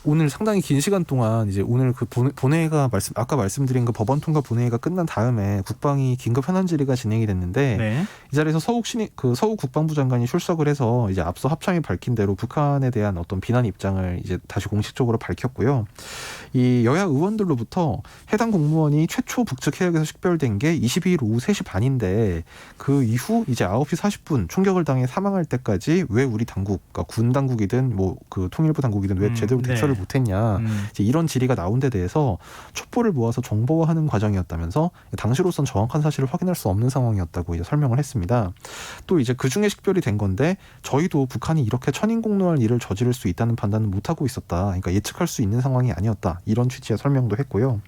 D: 오늘 상당히 긴 시간 동안 이제 오늘 그 본회의가 아까 말씀드린 그 법원 통과 본회의가 끝난 다음에 국방위 긴급 현안 질의가 진행이 됐는데
B: 네.
D: 이 자리에서 서욱 국방부 장관이 출석을 해서 이제 앞서 합참이 밝힌 대로 북한에 대한 어떤 비난 입장을 이제 다시 공식적으로 밝혔고요. 이 여야 의원들로부터 해당 공무원이 최초 북측 해역에서 식별된 게 22일 오후 3시 반인데 그 이후 이제 9시 40분 총격을 당해 사망할 때까지 왜 우리 당국, 그러니까 군 당국이든 뭐 그 통일부 당국이든 왜 제대로 대처를
B: 네.
D: 못했냐 이제 이런 질의가 나온 데 대해서 촉보를 모아서 정보화하는 과정이었다면서 당시로선 정확한 사실을 확인할 수 없는 상황이었다고 이제 설명을 했습니다. 또 이제 그 중에 식별이 된 건데 저희도 북한이 이렇게 천인공노할 일을 저지를 수 있다는 판단은 못 하고 있었다. 그러니까 예측할 수 있는 상황이 아니었다. 이런 취지의 설명도 했고요.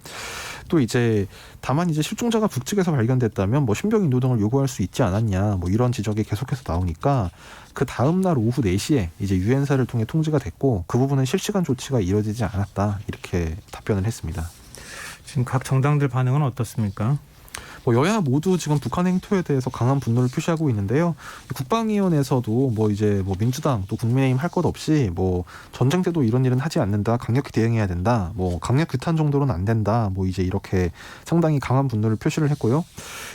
D: 또 이제 다만 이제 실종자가 북측에서 발견됐다면 뭐 신병 인도 등을 요구할 수 있지 않았냐 뭐 이런 지적이 계속해서 나오니까 그 다음 날 오후 4시에 이제 유엔사를 통해 통지가 됐고 그 부분은 실시간 조치가 이뤄지지 않았다 이렇게 답변을 했습니다.
B: 지금 각 정당들 반응은 어떻습니까?
D: 뭐 여야 모두 지금 북한 행토에 대해서 강한 분노를 표시하고 있는데요. 국방위원회에서도 뭐 이제 뭐 민주당 또 국민의힘 할 것 없이 뭐 전쟁 때도 이런 일은 하지 않는다, 강력히 대응해야 된다, 뭐 강력 규탄 정도로는 안 된다, 뭐 이제 이렇게 상당히 강한 분노를 표시를 했고요.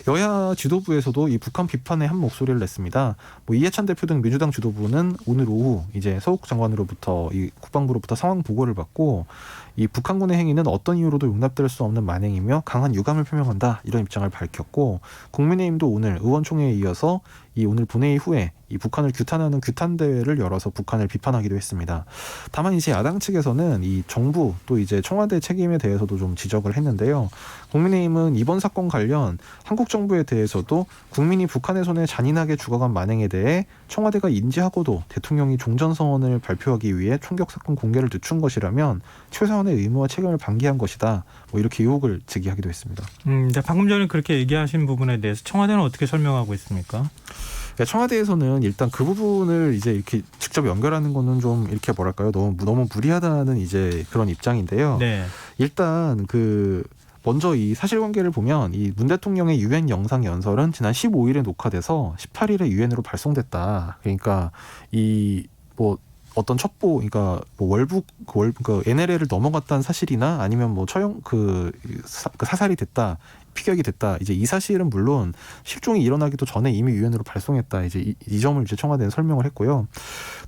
D: 여야 지도부에서도 이 북한 비판에 한 목소리를 냈습니다. 뭐 이해찬 대표 등 민주당 지도부는 오늘 오후 이제 서욱 장관으로부터 이 국방부로부터 상황 보고를 받고 이 북한군의 행위는 어떤 이유로도 용납될 수 없는 만행이며 강한 유감을 표명한다 이런 입장을 밝혔고 국민의힘도 오늘 의원총회에 이어서 이 오늘 본회의 후에 이 북한을 규탄하는 규탄 대회를 열어서 북한을 비판하기도 했습니다. 다만 이제 야당 측에서는 이 정부 또 이제 청와대 책임에 대해서도 좀 지적을 했는데요. 국민의힘은 이번 사건 관련 한국 정부에 대해서도 국민이 북한의 손에 잔인하게 죽어간 만행에 대해 청와대가 인지하고도 대통령이 종전선언을 발표하기 위해 총격 사건 공개를 늦춘 것이라면 최소한의 의무와 책임을 방기한 것이다. 뭐 이렇게 의혹을 제기하기도 했습니다.
B: 방금 전에 그렇게 얘기하신 부분에 대해서 청와대는 어떻게 설명하고 있습니까?
E: 그러니까 청와대에서는 일단 그 부분을 이제 이렇게 직접 연결하는 거는 좀 이렇게 뭐랄까요, 너무 무리하다는 이제 그런 입장인데요.
B: 네.
E: 일단 먼저 이 사실관계를 보면 이 문 대통령의 유엔 영상 연설은 지난 15일에 녹화돼서 18일에 유엔으로 발송됐다. 그러니까 이 뭐 어떤 첩보, 그러니까 뭐 그 NLL을 넘어갔다는 사실이나 아니면 뭐 사살이 됐다, 피격이 됐다. 이제 이 사실은 물론 실종이 일어나기도 전에 이미 유엔으로 발송했다. 이제 이 점을 이제 청와대는 설명을 했고요.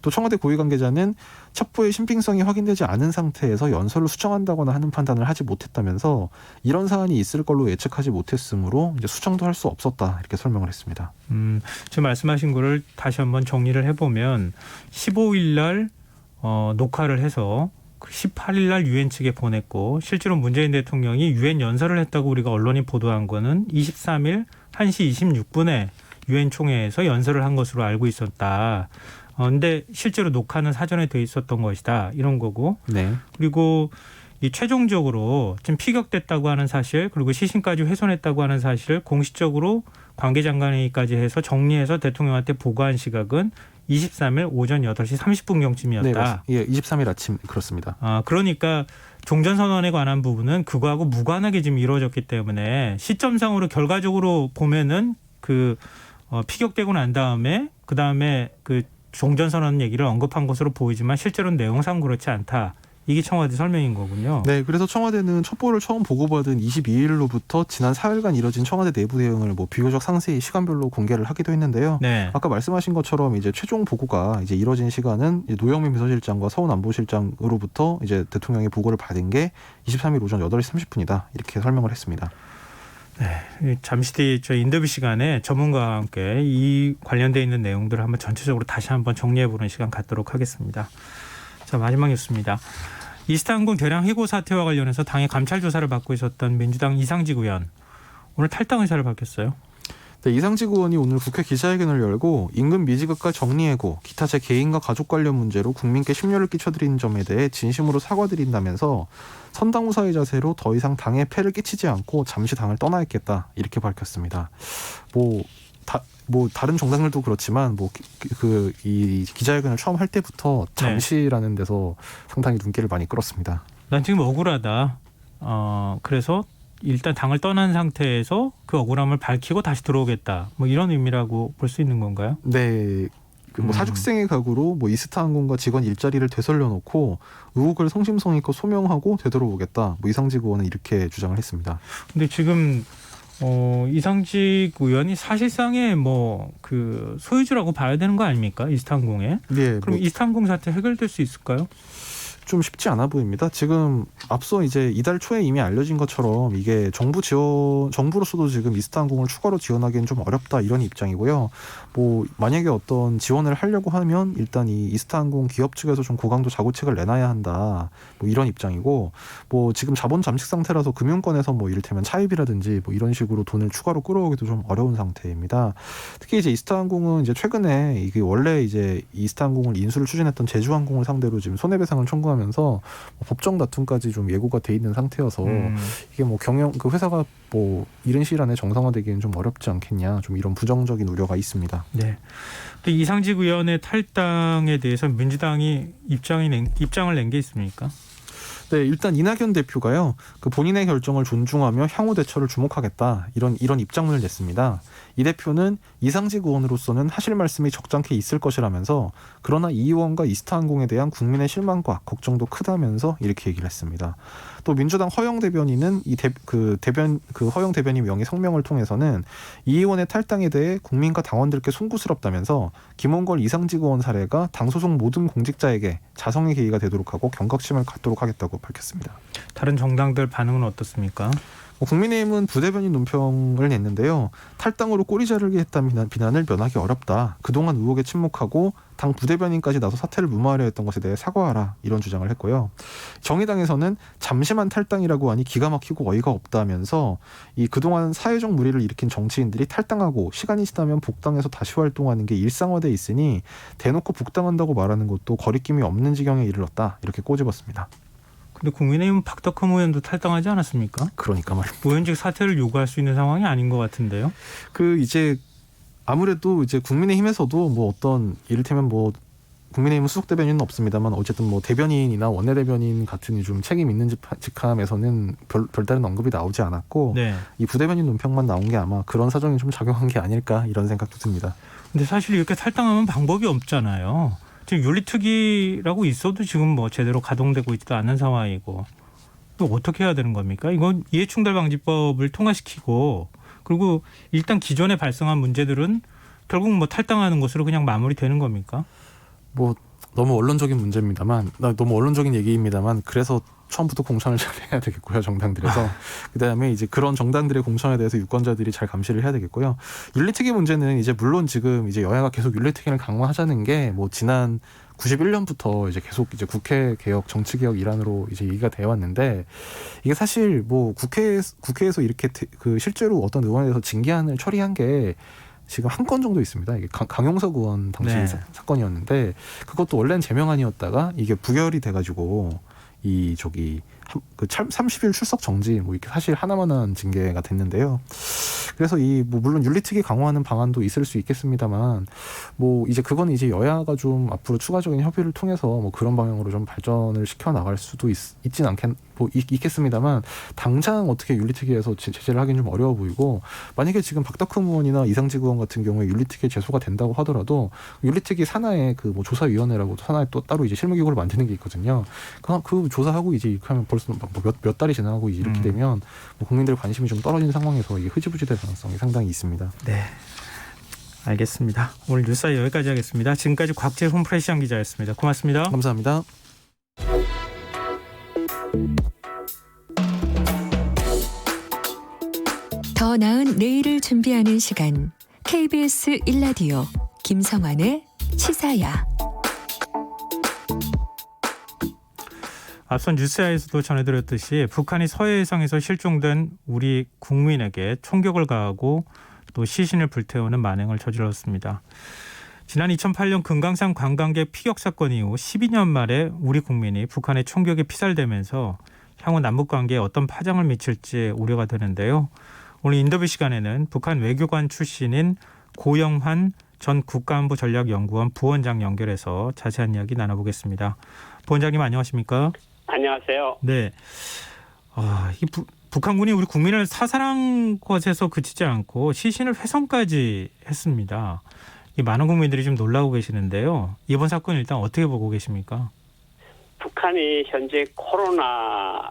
E: 또 청와대 고위 관계자는 첩보의 신빙성이 확인되지 않은 상태에서 연설을 수정한다거나 하는 판단을 하지 못했다면서 이런 사안이 있을 걸로 예측하지 못했으므로 이제 수정도 할 수 없었다. 이렇게 설명을 했습니다.
B: 지금 말씀하신 거를 다시 한번 정리를 해보면 15일 날 녹화를 해서 18일 날 유엔 측에 보냈고 실제로 문재인 대통령이 유엔 연설을 했다고 우리가 언론이 보도한 거는 23일 1시 26분에 유엔 총회에서 연설을 한 것으로 알고 있었다. 근데 실제로 녹화는 사전에 돼 있었던 것이다. 이런 거고.
E: 네.
B: 그리고 이 최종적으로 지금 피격됐다고 하는 사실 그리고 시신까지 훼손했다고 하는 사실을 공식적으로 관계장관회의까지 해서 정리해서 대통령한테 보고한 시각은 23일 오전 8시 30분경쯤이었다.
E: 네, 예, 23일 아침 그렇습니다.
B: 그러니까 종전선언에 관한 부분은 그거하고 무관하게 지금 이루어졌기 때문에 시점상으로 결과적으로 보면은 피격되고 난 다음에 그 다음에 종전선언 얘기를 언급한 것으로 보이지만 실제로는 내용상 그렇지 않다. 이게 청와대 설명인 거군요.
E: 네, 그래서 청와대는 첩보를 처음 보고받은 22일로부터 지난 4일간 이뤄진 청와대 내부 대응을 비교적 상세히 시간별로 공개를 하기도 했는데요.
B: 네.
E: 아까 말씀하신 것처럼 이제 최종 보고가 이제 이뤄진 시간은 노영민 비서실장과 서훈 안보실장으로부터 이제 대통령의 보고를 받은 게 23일 오전 8시 30분이다. 이렇게 설명을 했습니다.
B: 네, 잠시 뒤에 저희 인터뷰 시간에 전문가와 함께 이 관련돼 있는 내용들을 한번 전체적으로 다시 한번 정리해보는 시간 갖도록 하겠습니다. 자, 마지막 뉴스입니다. 이스타항공 대량 해고 사태와 관련해서 당의 감찰 조사를 받고 있었던 민주당 이상직 의원 오늘 탈당 의사를 밝혔어요.
E: 네, 이상직 의원이 오늘 국회 기자회견을 열고 임금 미지급과 정리해고, 기타 제 개인과 가족 관련 문제로 국민께 심려를 끼쳐드린 점에 대해 진심으로 사과드린다면서 선당우사의 자세로 더 이상 당에 폐를 끼치지 않고 잠시 당을 떠나 있겠다 이렇게 밝혔습니다. 다른 정당들도 그렇지만 이 기자회견을 처음 할 때부터 잠시라는 데서 상당히 눈길을 많이 끌었습니다.
B: 난 지금 억울하다. 그래서 일단 당을 떠난 상태에서 그 억울함을 밝히고 다시 들어오겠다. 이런 의미라고 볼 수 있는 건가요?
E: 네. 사직생의 각오로 이스타항공과 직원 일자리를 되살려놓고 의혹을 성심성의껏 소명하고 되돌아오겠다. 이상직 의원은 이렇게 주장을 했습니다.
B: 근데 지금 이상직 의원이 사실상의 소유주라고 봐야 되는 거 아닙니까? 이스타항공에.
E: 네.
B: 그럼 이스타항공 사태 해결될 수 있을까요?
E: 좀 쉽지 않아 보입니다. 지금 앞서 이제 이달 초에 이미 알려진 것처럼 이게 정부로서도 지금 이스타항공을 추가로 지원하기는 좀 어렵다 이런 입장이고요. 만약에 어떤 지원을 하려고 하면 일단 이 이스타항공 기업 측에서 좀 고강도 자구책을 내놔야 한다. 이런 입장이고, 지금 자본 잠식 상태라서 금융권에서 이를테면 차입이라든지 이런 식으로 돈을 추가로 끌어오기도 좀 어려운 상태입니다. 특히 이제 이스타항공은 이제 최근에 이게 원래 이제 이스타항공을 인수를 추진했던 제주항공을 상대로 지금 손해배상을 청구하면서 법정 다툼까지 좀 예고가 돼 있는 상태여서 이게 회사가 이른 시일 안에 정상화되기는 좀 어렵지 않겠냐, 좀 이런 부정적인 우려가 있습니다.
B: 네. 또 이상직 의원의 탈당에 대해서 민주당이 입장을 낸 게 있습니까?
E: 네, 일단 이낙연 대표가요, 본인의 결정을 존중하며 향후 대처를 주목하겠다 이런 입장문을 냈습니다. 이 대표는 이상직 의원으로서는 하실 말씀이 적잖게 있을 것이라면서, 그러나 이 의원과 이스타항공에 대한 국민의 실망과 걱정도 크다면서 이렇게 얘기를 했습니다. 또 민주당 허영 대변인은 허영 대변인 명의 성명을 통해서는 이 의원의 탈당에 대해 국민과 당원들께 송구스럽다면서 김원걸 이상직 의원 사례가 당 소속 모든 공직자에게 자성의 계기가 되도록 하고 경각심을 갖도록 하겠다고 밝혔습니다.
B: 다른 정당들 반응은 어떻습니까?
E: 국민의힘은 부대변인 논평을 냈는데요. 탈당으로 꼬리 자르게 했다는 비난을 면하기 어렵다. 그동안 의혹에 침묵하고 당 부대변인까지 나서 사태를 무마하려 했던 것에 대해 사과하라. 이런 주장을 했고요. 정의당에서는 잠시만 탈당이라고 하니 기가 막히고 어이가 없다면서 그동안 사회적 물의를 일으킨 정치인들이 탈당하고 시간이 지나면 복당해서 다시 활동하는 게 일상화돼 있으니 대놓고 복당한다고 말하는 것도 거리낌이 없는 지경에 이르렀다. 이렇게 꼬집었습니다.
B: 근데 국민의힘은 박덕흠 의원도 탈당하지 않았습니까?
E: 그러니까 말입니다.
B: 의원직 사퇴를 요구할 수 있는 상황이 아닌 것 같은데요.
E: 이제 아무래도 이제 국민의힘에서도 뭐 어떤 이를테면 뭐 국민의힘은 수석 대변인은 없습니다만 어쨌든 뭐 대변인이나 원내대변인 같은 좀 책임 있는 직함에서는 별다른 언급이 나오지 않았고
B: 네.
E: 이 부대변인 논평만 나온 게 아마 그런 사정이 좀 작용한 게 아닐까 이런 생각도 듭니다.
B: 근데 사실 이렇게 탈당하면 방법이 없잖아요. 지금 윤리특위라고 있어도 지금 뭐 제대로 가동되고 있지도 않은 상황이고 또 어떻게 해야 되는 겁니까? 이건 이해충돌방지법을 통과시키고 그리고 일단 기존에 발생한 문제들은 결국 뭐 탈당하는 것으로 그냥 마무리되는 겁니까?
E: 뭐 너무 언론적인 문제입니다만 너무 언론적인 얘기입니다만 그래서 처음부터 공천을 잘 해야 되겠고요. 정당들에서. 그다음에 이제 그런 정당들의 공천에 대해서 유권자들이 잘 감시를 해야 되겠고요. 윤리특위 문제는 이제 물론 지금 이제 여야가 계속 윤리특위를 강화하자는 게 뭐 지난 91년부터 이제 계속 이제 국회 개혁, 정치 개혁 일환으로 이제 얘기가 되어 왔는데 이게 사실 뭐 국회에서 이렇게 그 실제로 어떤 의원에 대해서 징계안을 처리한 게 지금 한 건 정도 있습니다. 이게 강용석 의원 당시
B: 네.
E: 사건이었는데 그것도 원래는 제명안이었다가 이게 부결이 돼가지고 그 30일 출석 정지 뭐 이렇게 사실 하나만한 징계가 됐는데요. 그래서 이 뭐 물론 윤리특위 강화하는 방안도 있을 수 있겠습니다만 뭐 이제 그건 이제 여야가 좀 앞으로 추가적인 협의를 통해서 뭐 그런 방향으로 좀 발전을 시켜 나갈 수도 있겠습니다만 당장 어떻게 윤리특위에서 제재를 하긴 좀 어려워 보이고 만약에 지금 박덕흠 의원이나 이상직 의원 같은 경우에 윤리특위에 제소가 된다고 하더라도 윤리특위 산하에 그 뭐 조사위원회라고 산하에 또 따로 이제 실무기구를 만드는 게 있거든요. 그 조사하고 이제 이렇게 하면 벌써 몇 달이 지나고 이렇게 되면 뭐 국민들의 관심이 좀 떨어진 상황에서 이게 흐지부지 될 가능성이 상당히 있습니다.
B: 네. 알겠습니다. 오늘 뉴스사이 여기까지 하겠습니다. 지금까지 곽재훈 프레시안 기자였습니다. 고맙습니다.
E: 감사합니다.
C: 더 나은 내일을 준비하는 시간 KBS 1라디오 김성환의 시사야.
B: 앞선 뉴스에서도 전해드렸듯이 북한이 서해상에서 실종된 우리 국민에게 총격을 가하고 또 시신을 불태우는 만행을 저질렀습니다. 지난 2008년 금강산 관광객 피격 사건 이후 12년 만에 우리 국민이 북한의 총격에 피살되면서 향후 남북관계에 어떤 파장을 미칠지 우려가 되는데요. 오늘 인터뷰 시간에는 북한 외교관 출신인 고영환 전 국가안보 전략연구원 부원장 연결해서 자세한 이야기 나눠보겠습니다. 부원장님 안녕하십니까?
F: 안녕하세요.
B: 네. 북한군이 우리 국민을 사살한 것에서 그치지 않고 시신을 훼손까지 했습니다. 이 많은 국민들이 좀 놀라고 계시는데요. 이번 사건 일단 어떻게 보고 계십니까?
F: 북한이 현재 코로나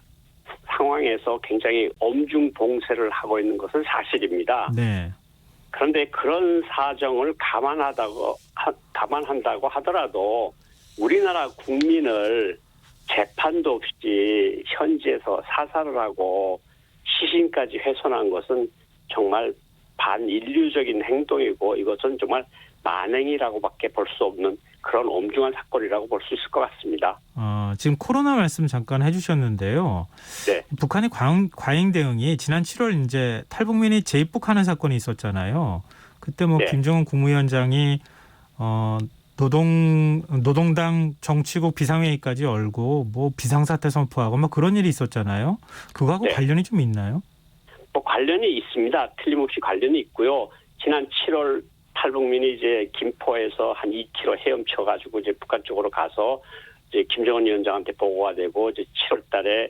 F: 상황에서 굉장히 엄중 봉쇄를 하고 있는 것은 사실입니다.
B: 네.
F: 그런데 그런 사정을 감안한다고 하더라도 우리나라 국민을 재판도 없이 현지에서 사살을 하고 시신까지 훼손한 것은 정말 반인류적인 행동이고 이것은 정말 만행이라고밖에 볼 수 없는 그런 엄중한 사건이라고 볼 수 있을 것 같습니다.
B: 지금 코로나 말씀 잠깐 해주셨는데요.
F: 네.
B: 북한의 과잉 대응이 지난 7월 이제 탈북민이 재입국하는 사건이 있었잖아요. 그때 뭐
F: 네.
B: 김정은 국무위원장이 노동당 정치국 비상회의까지 열고 뭐 비상사태 선포하고 뭐 그런 일이 있었잖아요. 그거하고
F: 네.
B: 관련이 좀 있나요?
F: 뭐 관련이 있습니다. 틀림없이 관련이 있고요. 지난 7월 탈북민이 이제 김포에서 한 2km 헤엄쳐가지고 이제 북한 쪽으로 가서 이제 김정은 위원장한테 보고가 되고 이제 7월달에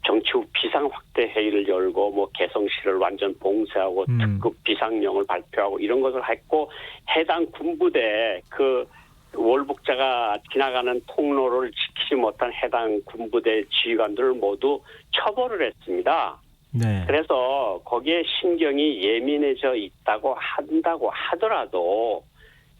F: 정치국 비상 확대 회의를 열고 뭐 개성시를 완전 봉쇄하고 특급 비상령을 발표하고 이런 것을 했고 해당 군부대 그 월북자가 지나가는 통로를 지키지 못한 해당 군부대 지휘관들을 모두 처벌을 했습니다.
B: 네.
F: 그래서 거기에 신경이 예민해져 있다고 한다고 하더라도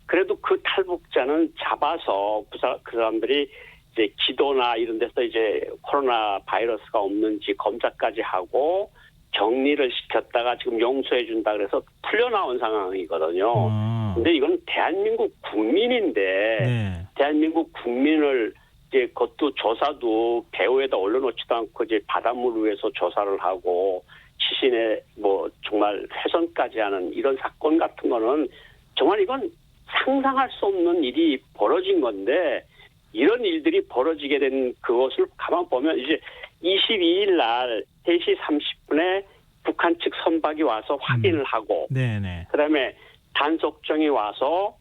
F: 그래도 그 탈북자는 잡아서 그 사람들이 이제 기도나 이런 데서 이제 코로나 바이러스가 없는지 검사까지 하고 격리를 시켰다가 지금 용서해 준다 그래서 풀려나온 상황이거든요. 근데 이건 대한민국 국민인데
B: 네.
F: 대한민국 국민을 이제 그것도 조사도 배후에다 올려놓지도 않고 이제 바닷물 위에서 조사를 하고 시신에 뭐 정말 훼손까지 하는 이런 사건 같은 거는 정말 이건 상상할 수 없는 일이 벌어진 건데 이런 일들이 벌어지게 된 그것을 가만 보면 이제 22일 날 3시 30분에 북한 측 선박이 와서 확인을 하고
B: 네네.
F: 그다음에 단속정이 와서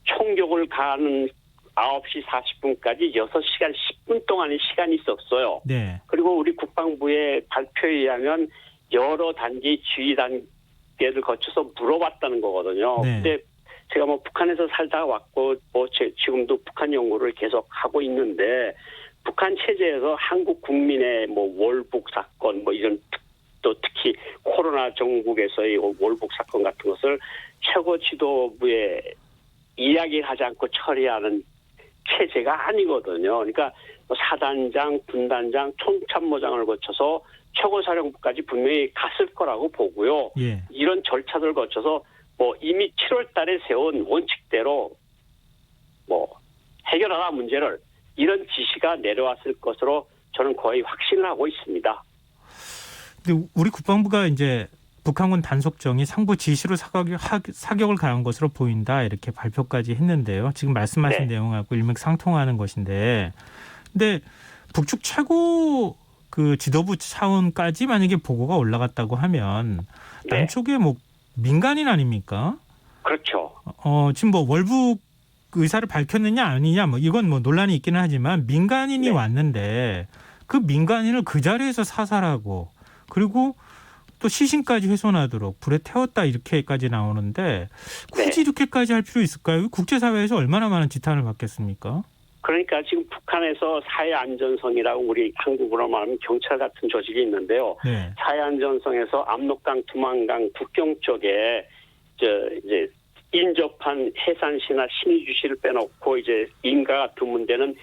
F: 총격을 가하는 9시 40분까지 6시간 10분 동안의 시간이 있었어요.
B: 네.
F: 그리고 우리 국방부의 발표에 의하면 여러 단계 지휘 단계를 거쳐서 물어봤다는 거거든요.
B: 네.
F: 근데 제가 뭐 북한에서 살다가 왔고 뭐 지금도 북한 연구를 계속 하고 있는데 북한 체제에서 한국 국민의 뭐 월북 사건 뭐 이런 또 특히 코로나 전국에서의 월북 사건 같은 것을 최고 지도부에 이야기하지 않고 처리하는 체제가 아니거든요. 그러니까 사단장, 군단장, 총참모장을 거쳐서 최고사령부까지 분명히 갔을 거라고 보고요.
B: 예.
F: 이런 절차들을 거쳐서 뭐 이미 7월 달에 세운 원칙대로 뭐 해결하라 문제를 이런 지시가 내려왔을 것으로 저는 거의 확신을 하고 있습니다.
B: 근데 우리 국방부가 이제 북한군 단속정이 상부 지시로 사격을 가한 것으로 보인다 이렇게 발표까지 했는데요. 지금 말씀하신
F: 네.
B: 내용하고 일맥상통하는 것인데, 근데 북측 최고 그 지도부 차원까지 만약에 보고가 올라갔다고 하면
F: 네.
B: 남쪽에 뭐 민간인 아닙니까?
F: 그렇죠.
B: 지금 뭐 월북 의사를 밝혔느냐 아니냐 뭐 이건 뭐 논란이 있기는 하지만 민간인이
F: 네.
B: 왔는데 그 민간인을 그 자리에서 사살하고 그리고 또 시신까지 훼손하도록 불에 태웠다 이렇게까지 나오는데 굳이
F: 네.
B: 이렇게까지 할 필요 있을까요? 국제사회에서 얼마나 많은 지탄을 받겠습니까?
F: 그러니까 지금 북한에서 사회안전성이라고 우리 한국으로 말하면 경찰 같은 조직이 있는데요.
B: 네.
F: 사회안전성에서 압록강, 두만강 국경 쪽에 이제 인접한 해산시나 신의주시를 빼놓고 이제 인가가 드문데는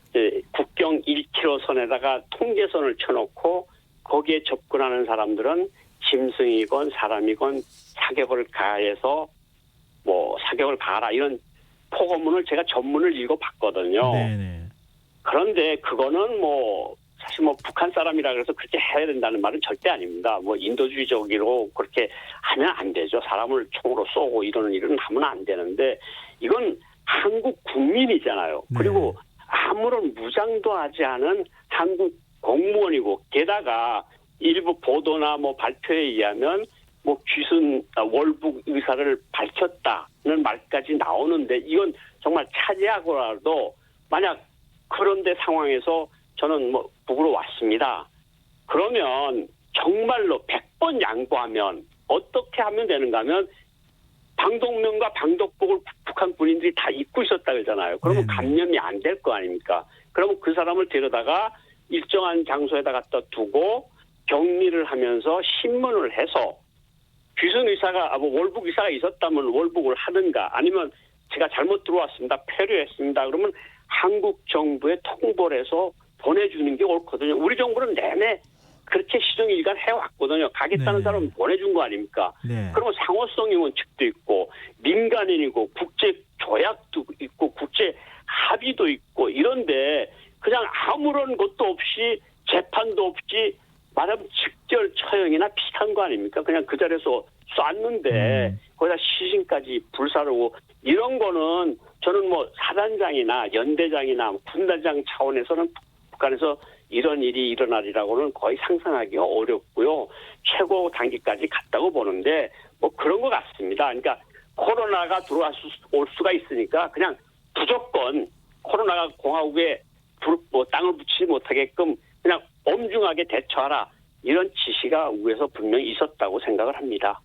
F: 이제 국경 1km 선에다가 통제선을 쳐놓고 거기에 접근하는 사람들은 짐승이건 사람이건 사격을 가해서 뭐 사격을 가하라 이런 포고문을 제가 전문을 읽어봤거든요.
B: 네네.
F: 그런데 그거는 뭐 사실 뭐 북한 사람이라 그래서 그렇게 해야 된다는 말은 절대 아닙니다. 뭐 인도주의적으로 그렇게 하면 안 되죠. 사람을 총으로 쏘고 이러는 일은 하면 안 되는데 이건 한국 국민이잖아요.
B: 네.
F: 그리고 아무런 무장도 하지 않은 한국 공무원이고 게다가 일부 보도나 뭐 발표에 의하면 뭐 귀순 월북 의사를 밝혔다는 말까지 나오는데 이건 정말 차지하고라도 만약 그런데 상황에서 저는 뭐 북으로 왔습니다. 그러면 정말로 100번 양보하면 어떻게 하면 되는가 하면 방독면과 방독복을 북한 군인들이 다 입고 있었다 그러잖아요. 그러면
B: 네네.
F: 감염이 안 될 거 아닙니까? 그러면 그 사람을 데려다가 일정한 장소에다 갖다 두고 격리를 하면서 신문을 해서 귀순 의사가 뭐 월북 의사가 있었다면 월북을 하든가 아니면 제가 잘못 들어왔습니다. 표류했습니다. 그러면 한국 정부에 통보를 해서 보내주는 게 옳거든요. 우리 정부는 내내 그렇게 시정일관 해왔거든요. 가겠다는
B: 네.
F: 사람은 보내준 거 아닙니까?
B: 네.
F: 그러면 상호성의 원칙도 있고 민간인이고 국제 조약도 있고 국제 합의도 있고 이런데 그냥 아무런 것도 없이 재판도 없이 말하면 직결 처형이나 비슷한 거 아닙니까? 그냥 그 자리에서 쐈는데 거기다 시신까지 불사르고 이런 거는 저는 뭐 사단장이나 연대장이나 군단장 차원에서는 북한에서 이런 일이 일어나리라고는 거의 상상하기가 어렵고요. 최고 단계까지 갔다고 보는데 뭐 그런 것 같습니다. 그러니까 코로나가 올 수가 있으니까 그냥 무조건 코로나가 공화국에 뭐 땅을 붙이지 못하게끔 그냥 엄중하게 대처하라. 이런 지시가 위에서 분명히 있었다고 생각을 합니다.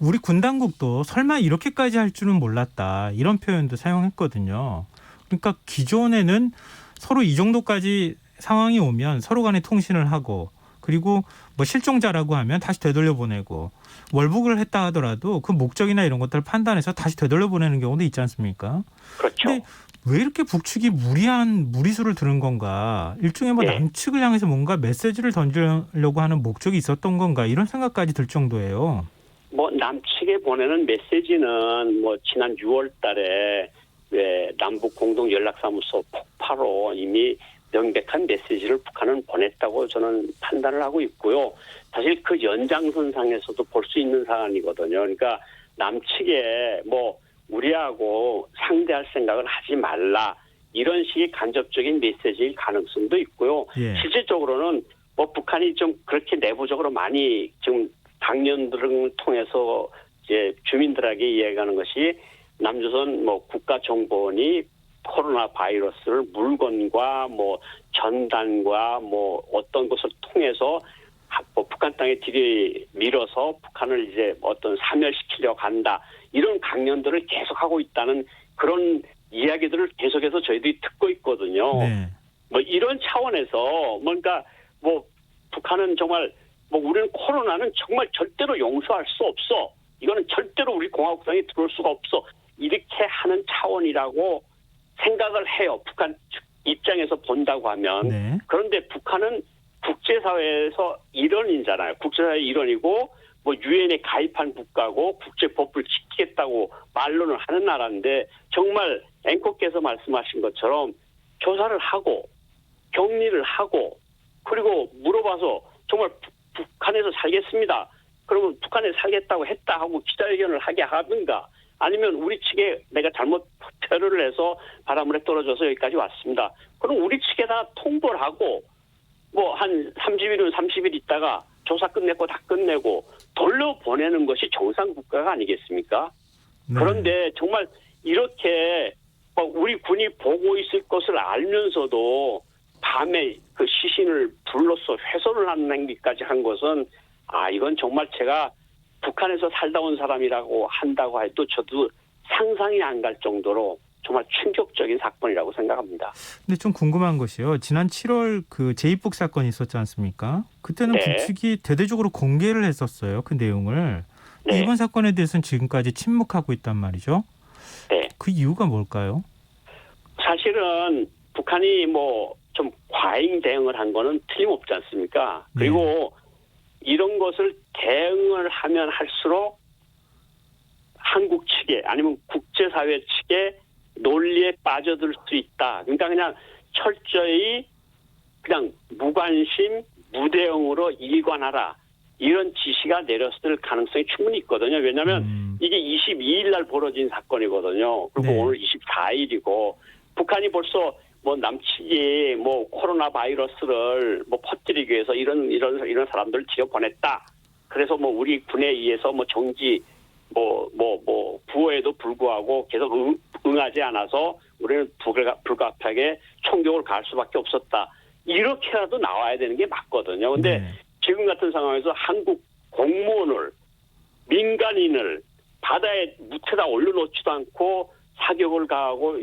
B: 우리 군 당국도 설마 이렇게까지 할 줄은 몰랐다 이런 표현도 사용했거든요. 그러니까 기존에는 서로 이 정도까지 상황이 오면 서로 간에 통신을 하고 그리고 뭐 실종자라고 하면 다시 되돌려보내고 월북을 했다 하더라도 그 목적이나 이런 것들을 판단해서 다시 되돌려보내는 경우도 있지 않습니까?
F: 그렇죠.
B: 근데 왜 이렇게 북측이 무리수를 들은 건가? 일종의 뭐
F: 네.
B: 남측을 향해서 뭔가 메시지를 던지려고 하는 목적이 있었던 건가? 이런 생각까지 들 정도예요.
F: 뭐 남측에 보내는 메시지는 뭐 지난 6월 달에 남북 공동 연락사무소 폭파로 이미 명백한 메시지를 북한은 보냈다고 저는 판단을 하고 있고요. 사실 그 연장선상에서도 볼 수 있는 사안이거든요. 그러니까 남측에 뭐 우리하고 상대할 생각을 하지 말라 이런 식의 간접적인 메시지일 가능성도 있고요.
B: 예.
F: 실질적으로는 뭐 북한이 좀 그렇게 내부적으로 많이 지금 당년들을 통해서 이제 주민들에게 이야기하는 것이 남조선 뭐 국가정보원이 코로나 바이러스를 물건과 뭐 전단과 뭐 어떤 것을 통해서 뭐 북한 땅에 들이밀어서 북한을 이제 어떤 사멸시키려고 한다. 이런 강연들을 계속하고 있다는 그런 이야기들을 계속해서 저희들이 듣고 있거든요.
B: 네.
F: 뭐 이런 차원에서 뭔가 뭐 북한은 정말 뭐 우리는 코로나는 정말 절대로 용서할 수 없어. 이거는 절대로 우리 공화국 땅에 들어올 수가 없어. 이렇게 하는 차원이라고 생각을 해요. 북한 입장에서 본다고 하면.
B: 네.
F: 그런데 북한은 국제사회에서 일원이잖아요. 국제사회 일원이고 뭐 유엔에 가입한 국가고 국제법을 지키겠다고 말로는 하는 나라인데 정말 앵커께서 말씀하신 것처럼 조사를 하고 격리를 하고 그리고 물어봐서 정말 북한에서 살겠습니다. 그러면 북한에 살겠다고 했다 하고 기자회견을 하게 하든가 아니면 우리 측에 내가 잘못 테러를 해서 바닷물에 떨어져서 여기까지 왔습니다. 그럼 우리 측에다 통보를 하고 뭐 한 30일은 30일 있다가 조사 끝내고 다 끝내고 돌려보내는 것이 정상국가가 아니겠습니까?
B: 네.
F: 그런데 정말 이렇게 우리 군이 보고 있을 것을 알면서도 밤에 그 시신을 불로써 훼손을 하는 행위까지 한 것은 이건 정말 제가 북한에서 살다 온 사람이라고 한다고 해도 저도 상상이 안 갈 정도로 정말 충격적인 사건이라고 생각합니다.
B: 근데 좀 궁금한 것이요. 지난 7월 그 제2북 사건이 있었지 않습니까? 그때는
F: 네.
B: 북측이 대대적으로 공개를 했었어요. 그 내용을.
F: 네.
B: 이번 사건에 대해서는 지금까지 침묵하고 있단 말이죠.
F: 네.
B: 그 이유가 뭘까요?
F: 사실은 북한이 뭐 좀 과잉 대응을 한 거는 틀림없지 않습니까? 그리고 이런 것을 대응을 하면 할수록 한국 측에 아니면 국제사회 측에 논리에 빠져들 수 있다. 그러니까 그냥 철저히 그냥 무관심, 무대응으로 일관하라. 이런 지시가 내렸을 가능성이 충분히 있거든요. 왜냐하면 이게 22일 날 벌어진 사건이거든요. 그리고
B: 네.
F: 오늘 24일이고 북한이 벌써 뭐 남측이 뭐 코로나 바이러스를 뭐 퍼뜨리기 위해서 이런 사람들을 들여보냈다. 그래서 뭐 우리 군에 의해서 뭐 정지 구호에도 불구하고 계속 응하지 않아서 우리는 불가피하게 총격을 가할 수밖에 없었다. 이렇게라도 나와야 되는 게 맞거든요. 근데
B: 네.
F: 지금 같은 상황에서 한국 공무원을 민간인을 바다에 무태다 올려놓지도 않고 사격을 가하고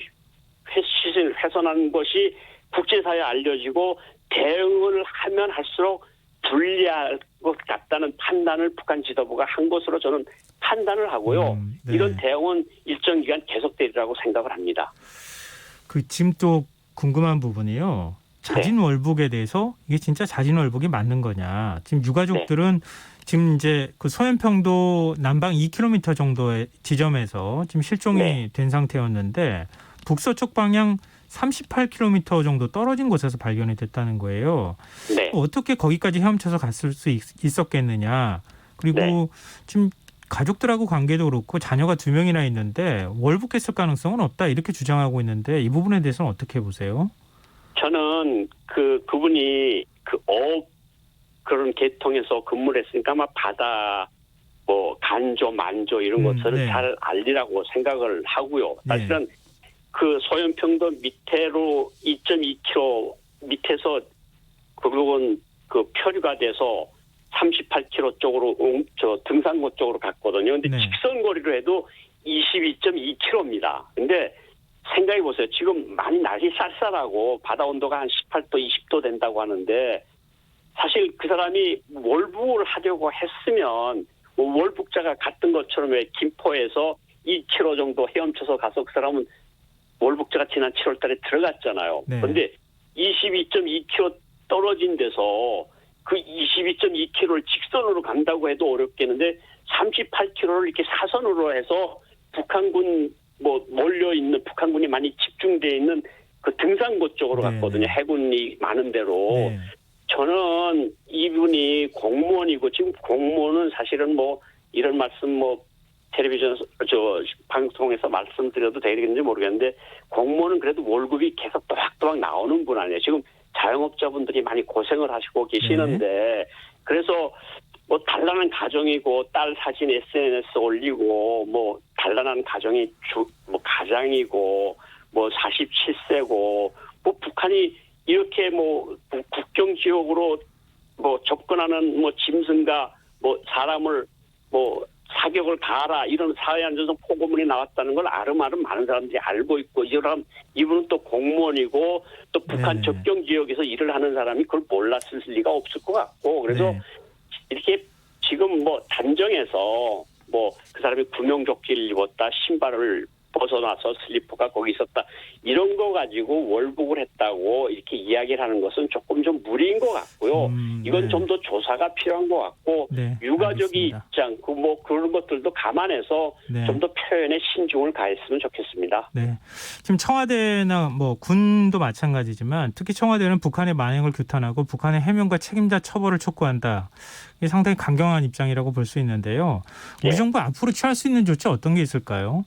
F: 시신을 훼손한 것이 국제사회에 알려지고 대응을 하면 할수록 불리할 것 같다는 판단을 북한 지도부가 한 것으로 저는 판단을 하고요.
B: 네.
F: 이런 대응은 일정 기간 계속되리라고 생각을 합니다.
B: 그 지금 또 궁금한 부분이요. 자진월북에 대해서 이게 진짜 자진월북이 맞는 거냐. 지금 유가족들은 지금 이제 그 소연평도 남방 2km 정도의 지점에서 지금 실종이 된 상태였는데 북서쪽 방향 38km 정도 떨어진 곳에서 발견이 됐다는 거예요.
F: 네.
B: 어떻게 거기까지 헤엄쳐서 갔을 수 있었겠느냐. 그리고 지금 가족들하고 관계도 그렇고 자녀가 2명이나 있는데 월북했을 가능성은 없다 이렇게 주장하고 있는데 이 부분에 대해서는 어떻게 보세요?
F: 저는 그분이 그런 계통에서 근무를 했으니까 아마 바다 뭐 간조 만조 이런 것들을 잘 알리라고 생각을 하고요. 사실은 그 소연평도 밑으로 2.2km 밑에서 결국은 그 표류가 돼서 38km 쪽으로 등산로 쪽으로 갔거든요. 근데 직선거리로 해도 22.2km입니다. 근데 생각해 보세요. 지금 많이 날이 쌀쌀하고 바다 온도가 한 18도, 20도 된다고 하는데 사실 그 사람이 월북을 하려고 했으면 뭐 월북자가 갔던 것처럼 왜 김포에서 2km 정도 헤엄쳐서 가서 그 사람은 월북자가 지난 7월 달에 들어갔잖아요. 그런데 22.2km 떨어진 데서 그 22.2km를 직선으로 간다고 해도 어렵겠는데 38km를 이렇게 사선으로 해서 북한군 몰려있는 북한군이 많이 집중되어 있는 그 등산로 쪽으로 갔거든요. 해군이 많은 데로. 저는 이분이 공무원이고 지금 공무원은 사실은 뭐 이런 말씀 텔레비전 방송에서 말씀드려도 되겠는지 모르겠는데 공무원은 그래도 월급이 계속 또박또박 나오는 분 아니에요. 지금 자영업자분들이 많이 고생을 하시고 계시는데 그래서 뭐 단란한 가정이고 딸 사진 SNS 올리고 뭐 단란한 가정이 뭐 가장이고 뭐 47세고 뭐 북한이 이렇게 뭐 국경 지역으로 뭐 접근하는 뭐 짐승과 뭐 사람을 뭐 사격을 가하라 이런 사회안전성 포고문이 나왔다는 걸 아름아름 많은 사람들이 알고 있고 이분은 또 공무원이고 또 북한
B: 네.
F: 접경 지역에서 일을 하는 사람이 그걸 몰랐을 리가 없을 것 같고 그래서
B: 네.
F: 이렇게 지금 뭐 단정해서 뭐 그 사람이 구명조끼를 입었다 신발을 벗어나서 슬리퍼가 거기 있었다 이런 거 가지고 월북을 했다고 이렇게 이야기를 하는 것은 조금 좀 무리인 것 같고요. 이건
B: 네.
F: 좀 더 조사가 필요한 것 같고
B: 네,
F: 유가족이
B: 알겠습니다.
F: 입장 뭐 그런 것들도 감안해서
B: 네.
F: 좀 더 표현에 신중을 가했으면 좋겠습니다.
B: 네. 지금 청와대나 뭐 군도 마찬가지지만 특히 청와대는 북한의 만행을 규탄하고 북한의 해명과 책임자 처벌을 촉구한다. 이게 상당히 강경한 입장이라고 볼 수 있는데요. 우리
F: 네.
B: 정부 앞으로 취할 수 있는 조치 어떤 게 있을까요?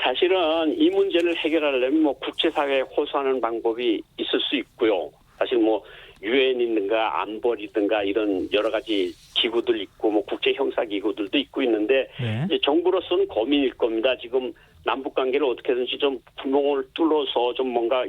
F: 사실은 이 문제를 해결하려면 뭐 국제사회에 호소하는 방법이 있을 수 있고요. 사실 뭐 유엔이든가 안보리든가 이런 여러 가지 기구들 있고 뭐 국제 형사 기구들도 있고 있는데
B: 네.
F: 이제 정부로서는 고민일 겁니다. 지금 남북 관계를 어떻게든지 좀 구멍을 뚫어서 좀 뭔가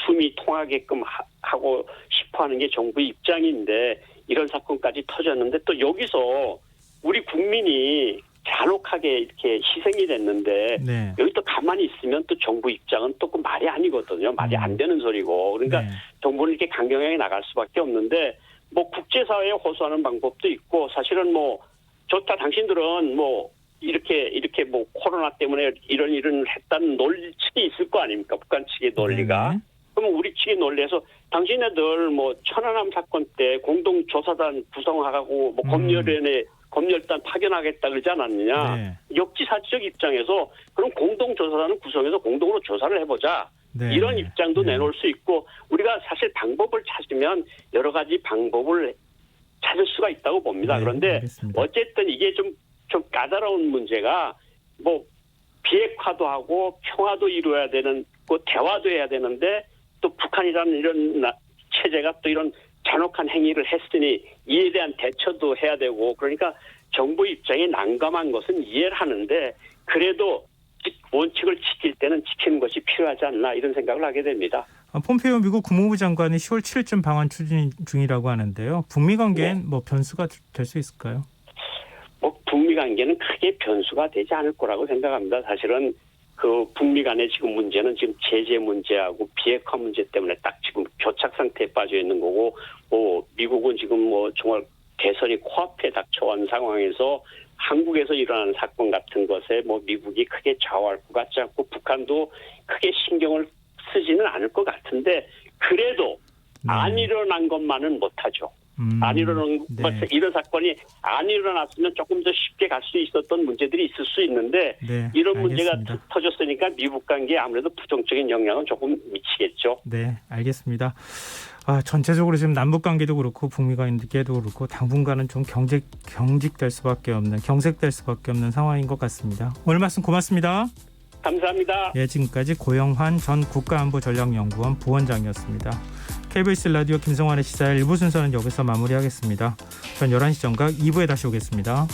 F: 숨이 통하게끔 하고 싶어하는 게 정부의 입장인데 이런 사건까지 터졌는데 또 여기서 우리 국민이 잔혹하게 이렇게 희생이 됐는데
B: 네.
F: 여기 또 가만히 있으면 또 정부 입장은 또 그 말이 아니거든요. 말이 안 되는 소리고. 그러니까
B: 네.
F: 정부는 이렇게 강경하게 나갈 수밖에 없는데 뭐 국제사회에 호소하는 방법도 있고 사실은 뭐 좋다 당신들은 뭐 이렇게 뭐 코로나 때문에 이런 일을 했다는 논리 측이 있을 거 아닙니까? 북한 측의 논리가.
B: 네.
F: 그러면 우리 측의 논리에서 당신네들 뭐 천안함 사건 때 공동조사단 구성하고 뭐 검열단 파견하겠다 그러지 않았느냐.
B: 네.
F: 역지사지적 입장에서 그럼 공동조사단을 구성해서 공동으로 조사를 해보자.
B: 네.
F: 이런 입장도
B: 네.
F: 내놓을 수 있고 우리가 사실 방법을 찾으면 여러 가지 방법을 찾을 수가 있다고 봅니다.
B: 네,
F: 그런데
B: 알겠습니다.
F: 어쨌든 이게 좀 까다로운 문제가 뭐 비핵화도 하고 평화도 이루어야 되는 그 대화도 해야 되는데 또 북한이라는 이런 체제가 또 이런 잔혹한 행위를 했으니 이에 대한 대처도 해야 되고 그러니까 정부 입장이 난감한 것은 이해를 하는데 그래도 원칙을 지킬 때는 지키는 것이 필요하지 않나 이런 생각을 하게 됩니다.
B: 폼페이오 미국 국무부 장관이 10월 7일쯤 방한 추진 중이라고 하는데요. 북미 관계엔
F: 네.
B: 뭐 변수가 될 수 있을까요?
F: 뭐 북미 관계는 크게 변수가 되지 않을 거라고 생각합니다. 사실은 그 북미 간의 지금 문제는 지금 제재 문제하고 비핵화 문제 때문에 딱 지금 교착 상태에 빠져 있는 거고, 뭐 미국은 지금 뭐 정말 대선이 코앞에 닥쳐온 상황에서 한국에서 일어나는 사건 같은 것에 뭐 미국이 크게 좌우할 것 같지 않고 북한도 크게 신경을 쓰지는 않을 것 같은데 그래도
B: 네.
F: 안 일어난 것만은 못하죠. 안 일어난
B: 네.
F: 이런 사건이 안 일어났으면 조금 더 쉽게 갈 수 있었던 문제들이 있을 수 있는데
B: 네,
F: 이런 문제가
B: 알겠습니다.
F: 터졌으니까 미국 관계에 아무래도 부정적인 영향은 조금 미치겠죠.
B: 네, 알겠습니다. 전체적으로 지금 남북 관계도 그렇고 북미 관계도 그렇고 당분간은 좀 경직될 수밖에 없는 경색될 수밖에 없는 상황인 것 같습니다. 오늘 말씀 고맙습니다.
F: 감사합니다.
B: 예, 지금까지 고영환 전 국가안보전략연구원 부원장이었습니다. KBS 라디오 김성환의 시사 1부 순서는 여기서 마무리하겠습니다. 전 11시 정각 2부에 다시 오겠습니다.